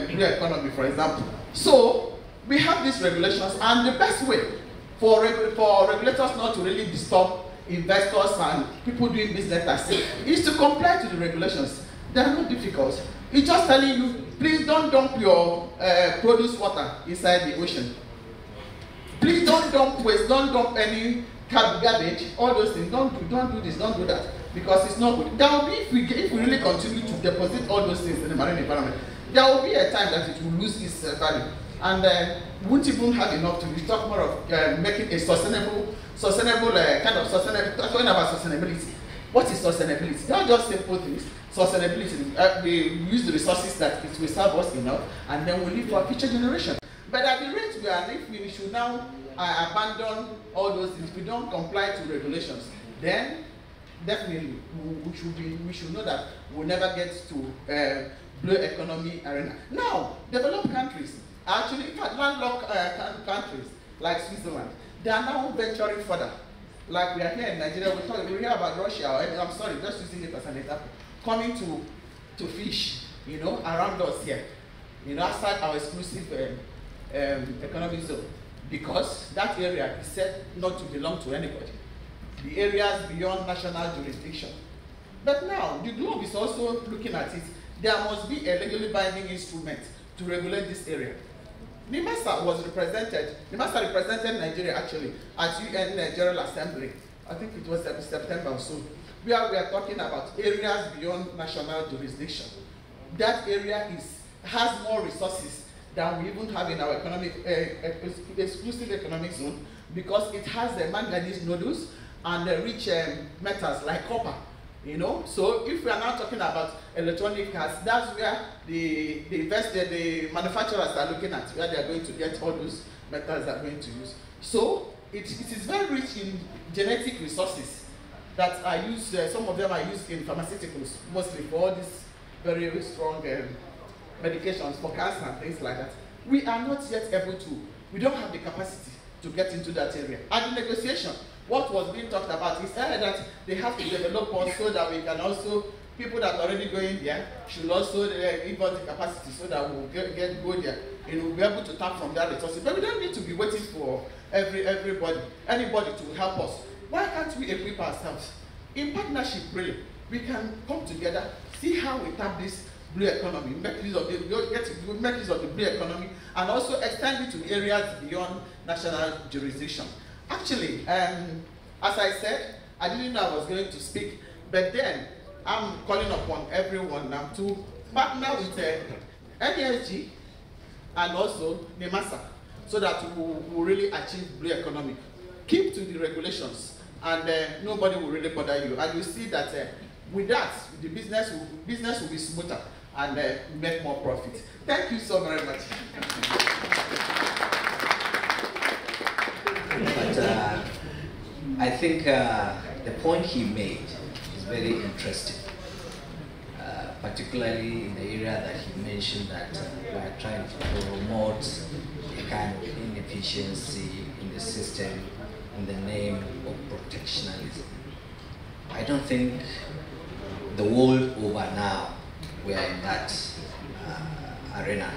blue economy, for example. So we have these regulations, and the best way for regulators not to really disturb investors and people doing business at sea is to comply to the regulations. They are not difficult. It's just telling you, please don't dump your produce water inside the ocean. Please don't dump waste, don't dump any garbage, all those things. Don't do this, don't do that, because it's not good. There will be, if we really continue to deposit all those things in the marine environment, there will be a time that it will lose its value, and we won't even have enough to. We talk more of making a sustainable kind of sustainable. Talking about sustainability. What is sustainability? Not just simple things. Sustainability. We use the resources that it will serve us enough, and then we leave for future generation. But at the rate we are, if we should now abandon all those things, if we don't comply to regulations, then definitely we should know that we'll never get to blue economy arena. Now, developed countries, actually, in fact, landlocked countries like Switzerland, they are now venturing further. Like we are here in Nigeria, we hear about Russia, I'm sorry, just using it as an example, coming to fish, you know, around us here, you know, outside our exclusive economic zone, because that area is said not to belong to anybody. The areas beyond national jurisdiction. But now, the globe is also looking at it. There must be a legally binding instrument to regulate this area. NIMASA represented Nigeria actually at UN General Assembly. I think it was September or so. where we are talking about areas beyond national jurisdiction. That area has more resources than we even have in our exclusive economic zone, because it has the manganese nodules and the rich metals like copper. You know, so if we are now talking about electronic cars, that's where the manufacturers are looking at, where they are going to get all those metals they are going to use. So it is very rich in genetic resources that are used. Some of them are used in pharmaceuticals, mostly for all these very, very strong medications for cancer and things like that. We are not yet able to. We don't have the capacity to get into that area. And the negotiation, what was being talked about is that they have to develop us so that we can also, people that are already going there should also give us the capacity so that we'll go there and we'll be able to tap from that resources. But we don't need to be waiting for anybody to help us. Why can't we equip ourselves? In partnership, really, we can come together, see how we tap this blue economy, make use of the blue economy, and also extend it to areas beyond national jurisdiction. Actually, as I said, I didn't know I was going to speak, but then I'm calling upon everyone now to partner with NESG and also NEMASA, so that we will really achieve blue economy. Keep to the regulations, and nobody will really bother you. And you see that with that, the business will be smoother and make more profit. Thank you so very much. But I think the point he made is very interesting, particularly in the area that he mentioned that we are trying to promote a kind of inefficiency in the system in the name of protectionism. I don't think the world over now we are in that arena.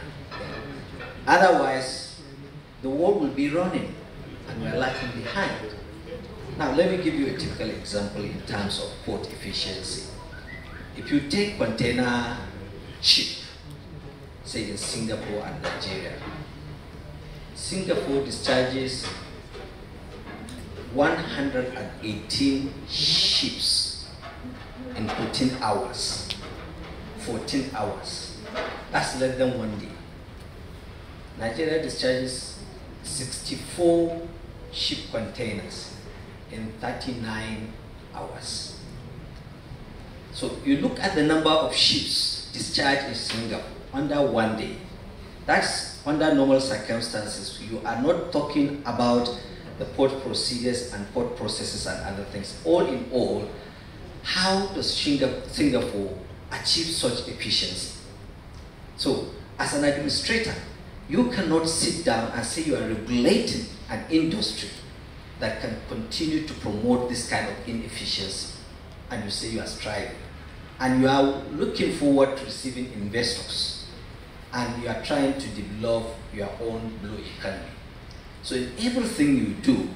Otherwise, the world will be running and we are lagging behind. Now, let me give you a typical example in terms of port efficiency. If you take container ship, say in Singapore and Nigeria, Singapore discharges 118 ships in 14 hours. 14 hours. That's less than 1 day. Nigeria discharges 64 ship containers in 39 hours. So you look at the number of ships discharged in Singapore under 1 day. That's under normal circumstances. You are not talking about the port procedures and port processes and other things. All in all, how does Singapore achieve such efficiency? So, as an administrator, you cannot sit down and say you are regulating an industry that can continue to promote this kind of inefficiency, and you say you are striving, and you are looking forward to receiving investors, and you are trying to develop your own blue economy. So in everything you do,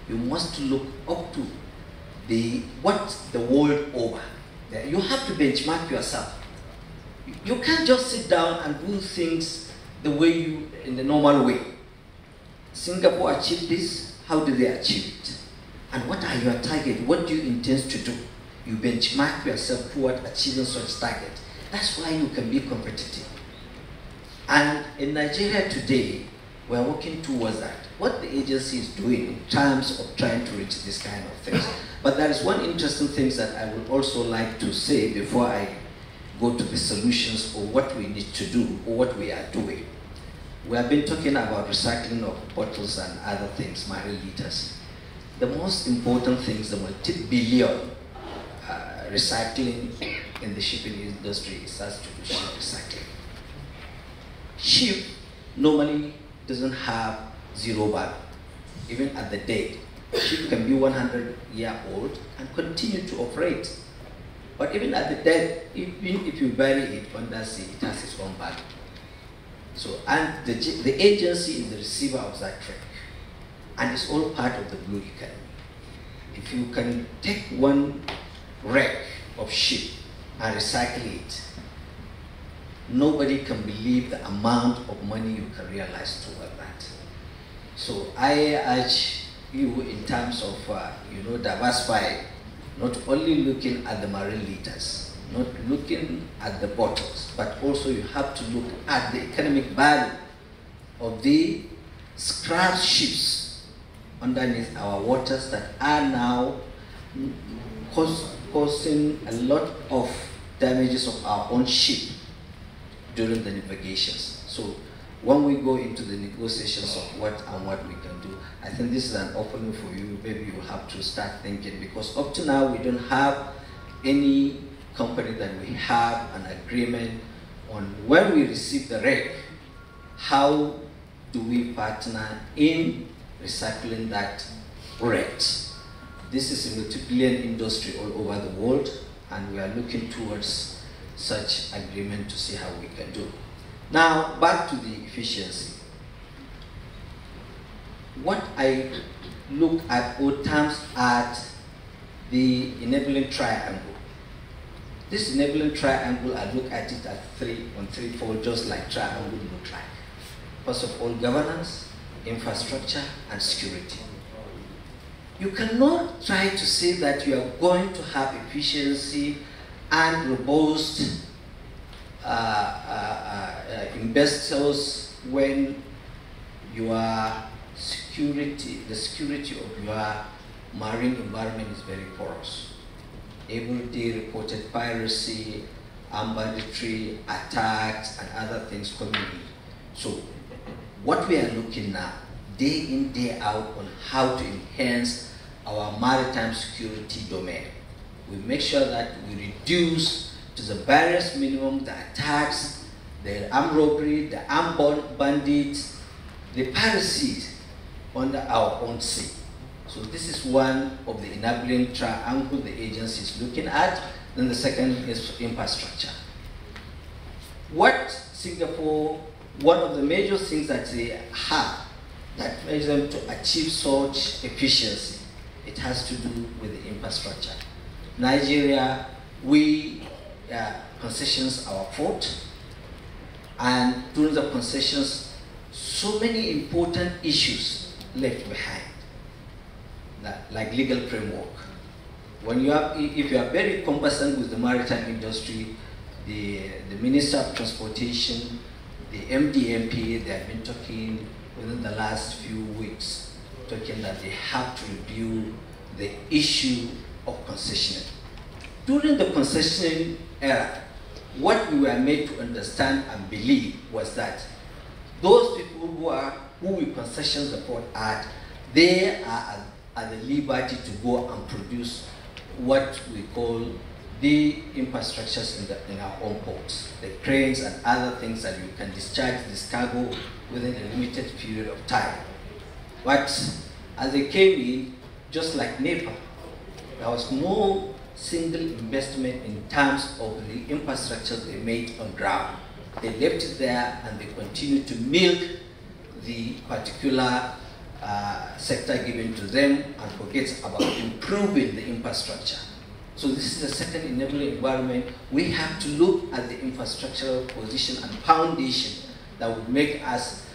you must look up to what the world over. You have to benchmark yourself. You can't just sit down and do things the way in the normal way. Singapore achieved this. How do they achieve it? And what are your targets? What do you intend to do? You benchmark yourself toward achieving such targets. That's why you can be competitive. And in Nigeria today, we are working towards that. What the agency is doing in terms of trying to reach this kind of things. But there is one interesting thing that I would also like to say before I go to the solutions or what we need to do or what we are doing. We have been talking about recycling of bottles and other things, milliliters. The most important thing is the multi-billion recycling in the shipping industry is as to do ship recycling. Ship normally doesn't have zero value, even at the date. Ship can be 100-year-old and continue to operate. But even at the dead, even if you bury it under sea, it has its own value. So, and the agency is the receiver of that trade. And it's all part of the blue economy. If you can take one wreck of ship and recycle it, nobody can believe the amount of money you can realize toward that. So I urge you in terms of, diversify not only looking at the marine litters, not looking at the bottles, but also you have to look at the economic value of the scrap ships underneath our waters that are now causing a lot of damages of our own ship during the navigations. So when we go into the negotiations of what we can do, I think this is an opening for you. Maybe you have to start thinking, because up to now we don't have any company that we have an agreement on when we receive the wreck, how do we partner in recycling that wreck? This is a multi-billion industry all over the world, and we are looking towards such agreement to see how we can do. Now, back to the efficiency. What I look at all times at the enabling triangle. This enabling triangle, I look at it at threefold, just like triangle look like. First of all, governance, infrastructure, and security. You cannot try to say that you are going to have efficiency and robust investors when your security, the security of your marine environment is very porous. Every day reported piracy, armed banditry, attacks, and other things coming in. So what we are looking now, day in, day out, on how to enhance our maritime security domain. We make sure that we reduce to the barest minimum the attacks, the armed robbery, the armed bandits, the piracy under our own sea. So this is one of the enabling triangle the agency is looking at. Then the second is infrastructure. What Singapore, one of the major things that they have that makes them to achieve such efficiency, it has to do with the infrastructure. Nigeria, we concessions our port, and during the concessions, so many important issues left behind, like legal framework. When you have, if you are very conversant with the maritime industry, the Minister of Transportation, the MDMP, they have been talking within the last few weeks, talking that they have to review the issue of concessioning. During the concessioning era, what we were made to understand and believe was that those people who we concession the port at, they are at the liberty to go and produce what we call the infrastructures in our own ports, the cranes and other things that you can discharge this cargo within a limited period of time. But as they came in, just like NEPA, there was no single investment in terms of the infrastructures they made on ground. They left it there and they continued to milk the particular sector given to them and forget about improving the infrastructure. So this is the second enabling environment. We have to look at the infrastructural position and foundation that would make us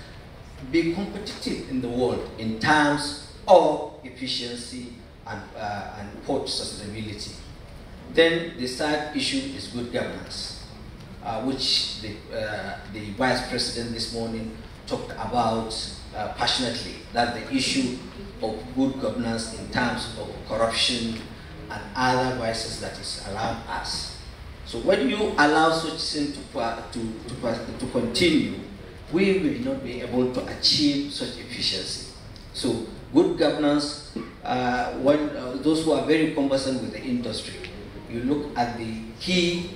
be competitive in the world in terms of efficiency and port sustainability. Then the third issue is good governance, which the Vice President this morning talked about passionately, that the issue of good governance in terms of corruption and other vices that is around us. So when you allow such things to continue, we will not be able to achieve such efficiency. So good governance, those who are very conversant with the industry, you look at the key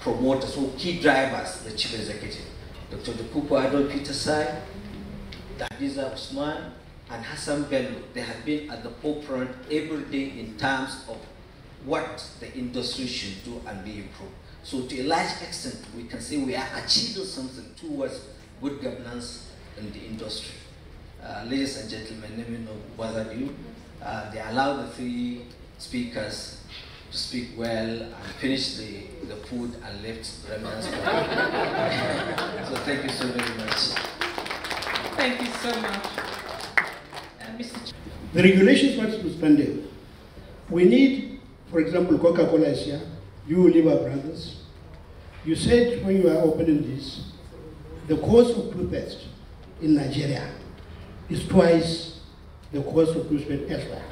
promoters, or key drivers, the chief executive, Dr. Dukupo Adol Peter Sai, Dadiza Usman, and Hassan Bello. They have been at the forefront every day in terms of what the industry should do and be improved. So to a large extent, we can say we are achieving something towards good governance in the industry. Ladies and gentlemen, let me not bother you. They allow the three speakers to speak well and finish the food and left remnants. So thank you so very much. Thank you so much. Mr. The regulations were suspended We need, for example, Coca-Cola is here, you Liver Brothers. You said when you were opening this, the cost of toothpaste in Nigeria is twice the cost of toothpaste elsewhere.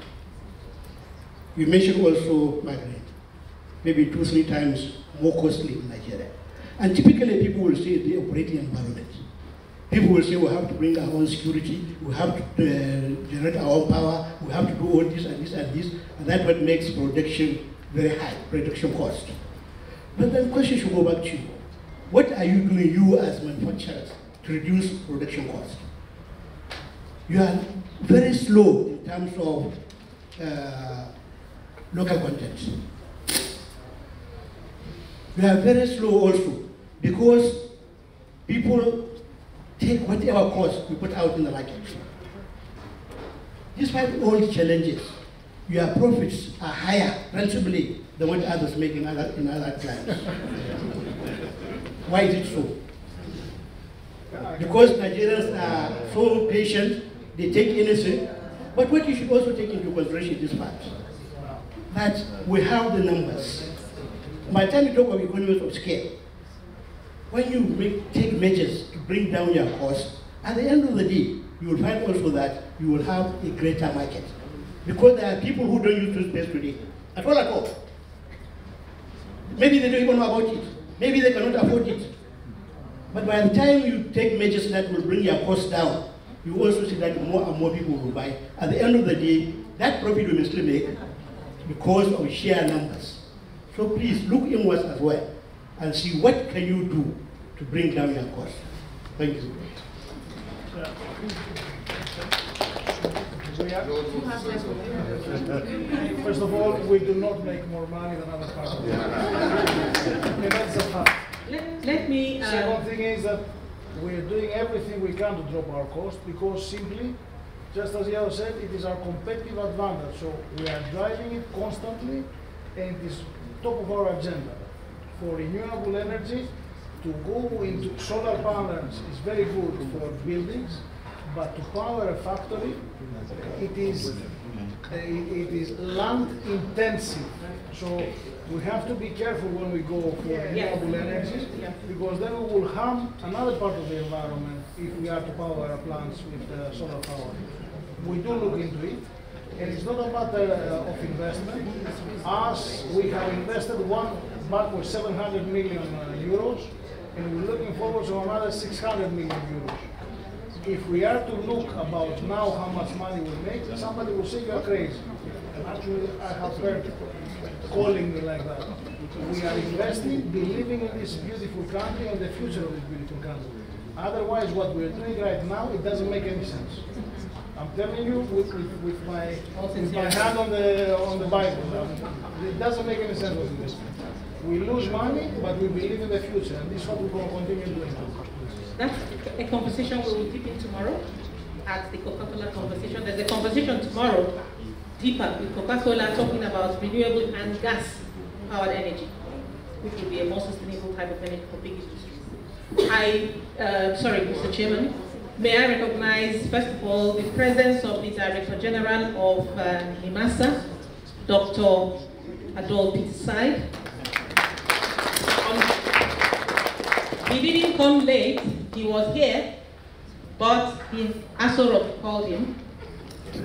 You mentioned also, Margaret, maybe 2-3 times more costly in Nigeria. And typically people will say the operating environment. People will say we have to bring our own security, we have to generate our own power, we have to do all this and this and this, and that's what makes production very high, production cost. But then the question should go back to you. What are you doing, you as manufacturers, to reduce production cost? You are very slow in terms of local content. You are very slow also because people take whatever cost we put out in the market. Despite all the challenges, your profits are higher relatively than what others make in other clients. Why is it so? Because Nigerians are so patient, they take anything. But what you should also take into consideration is this fact, that we have the numbers. By the time you talk of economies of scale, when you take measures to bring down your costs, at the end of the day, you will find also that you will have a greater market. Because there are people who don't use toothpaste today, at all. Maybe they don't even know about it. Maybe they cannot afford it. But by the time you take measures that will bring your costs down, you also see that more and more people will buy. At the end of the day, that profit we will still make because of sheer numbers. So please look inwards as well and see what can you do to bring down your costs. Thank you. First of all, we do not make more money than other parts of the world. That's a fact. Let me. Second thing is that we're doing everything we can to drop our cost because simply, just as Yao said, it is our competitive advantage. So we are driving it constantly, and it is top of our agenda. For renewable energy, to go into solar panels is very good for buildings, but to power a factory, it is land intensive. So we have to be careful when we go for renewable energy, because then we will harm another part of the environment if we are to power our plants with solar power. We do look into it, and it's not a matter of investment. As we have invested backward 700 million euros, and we're looking forward to another 600 million euros. If we are to look about now how much money we make, somebody will say you are crazy. And actually, I have heard calling me like that. We are investing, believing in this beautiful country and the future of this beautiful country. Otherwise, what we're doing right now, it doesn't make any sense. I'm telling you with my hand on the Bible. It doesn't make any sense what we do. We lose money, but we believe in the future, and this is what we're going to continue doing. That's a conversation we will deepen tomorrow at the Coca-Cola conversation. There's a conversation tomorrow, deeper, with Coca-Cola talking about renewable and gas-powered energy, which will be a more sustainable type of energy for big industries. Sorry, Mr. Chairman, may I recognize, first of all, the presence of the Director General of NIMASA, Dr. Adol Peterside. He didn't come late, he was here, but Asorok called him,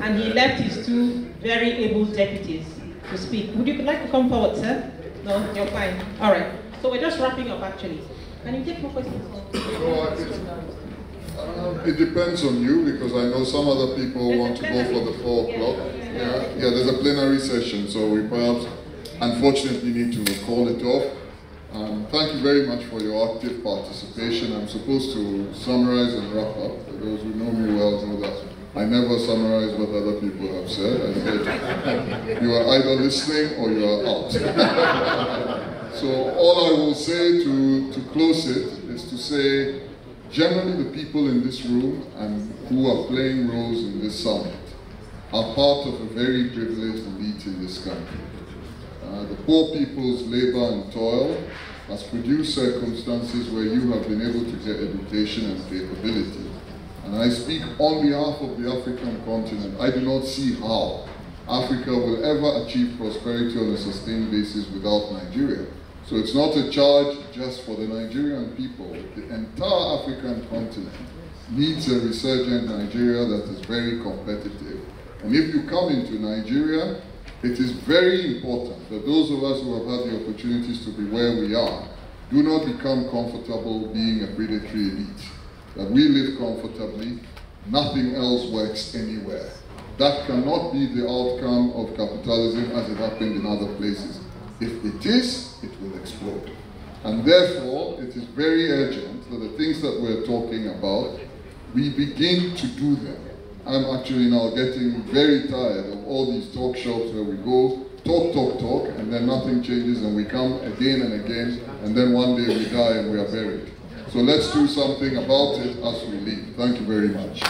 and he left his two very able deputies to speak. Would you like to come forward, sir? No, you're fine. All right. So we're just wrapping up, actually. Can you take more questions? It depends on you, because I know some other people want to go for the 4 o'clock. Yeah, there's a plenary session, so we perhaps, unfortunately, need to call it off. Thank you very much for your active participation. I'm supposed to summarize and wrap up. For those who know me well know that I never summarize what other people have said. I said, you are either listening or you are out. So all I will say to close it is to say, generally the people in this room and who are playing roles in this summit are part of a very privileged elite in this country. The poor people's labor and toil has produced circumstances where you have been able to get education and capability. And I speak on behalf of the African continent. I do not see how Africa will ever achieve prosperity on a sustained basis without Nigeria. So it's not a charge just for the Nigerian people. The entire African continent needs a resurgent Nigeria that is very competitive. And if you come into Nigeria, it is very important that those of us who have had the opportunities to be where we are do not become comfortable being a predatory elite. That we live comfortably, nothing else works anywhere. That cannot be the outcome of capitalism as it happened in other places. If it is, it will explode. And therefore, it is very urgent that the things that we're talking about, we begin to do them. I'm actually now getting very tired of all these talk shops where we go, talk, and then nothing changes, and we come again and again, and then one day we die and we are buried. So let's do something about it as we leave. Thank you very much.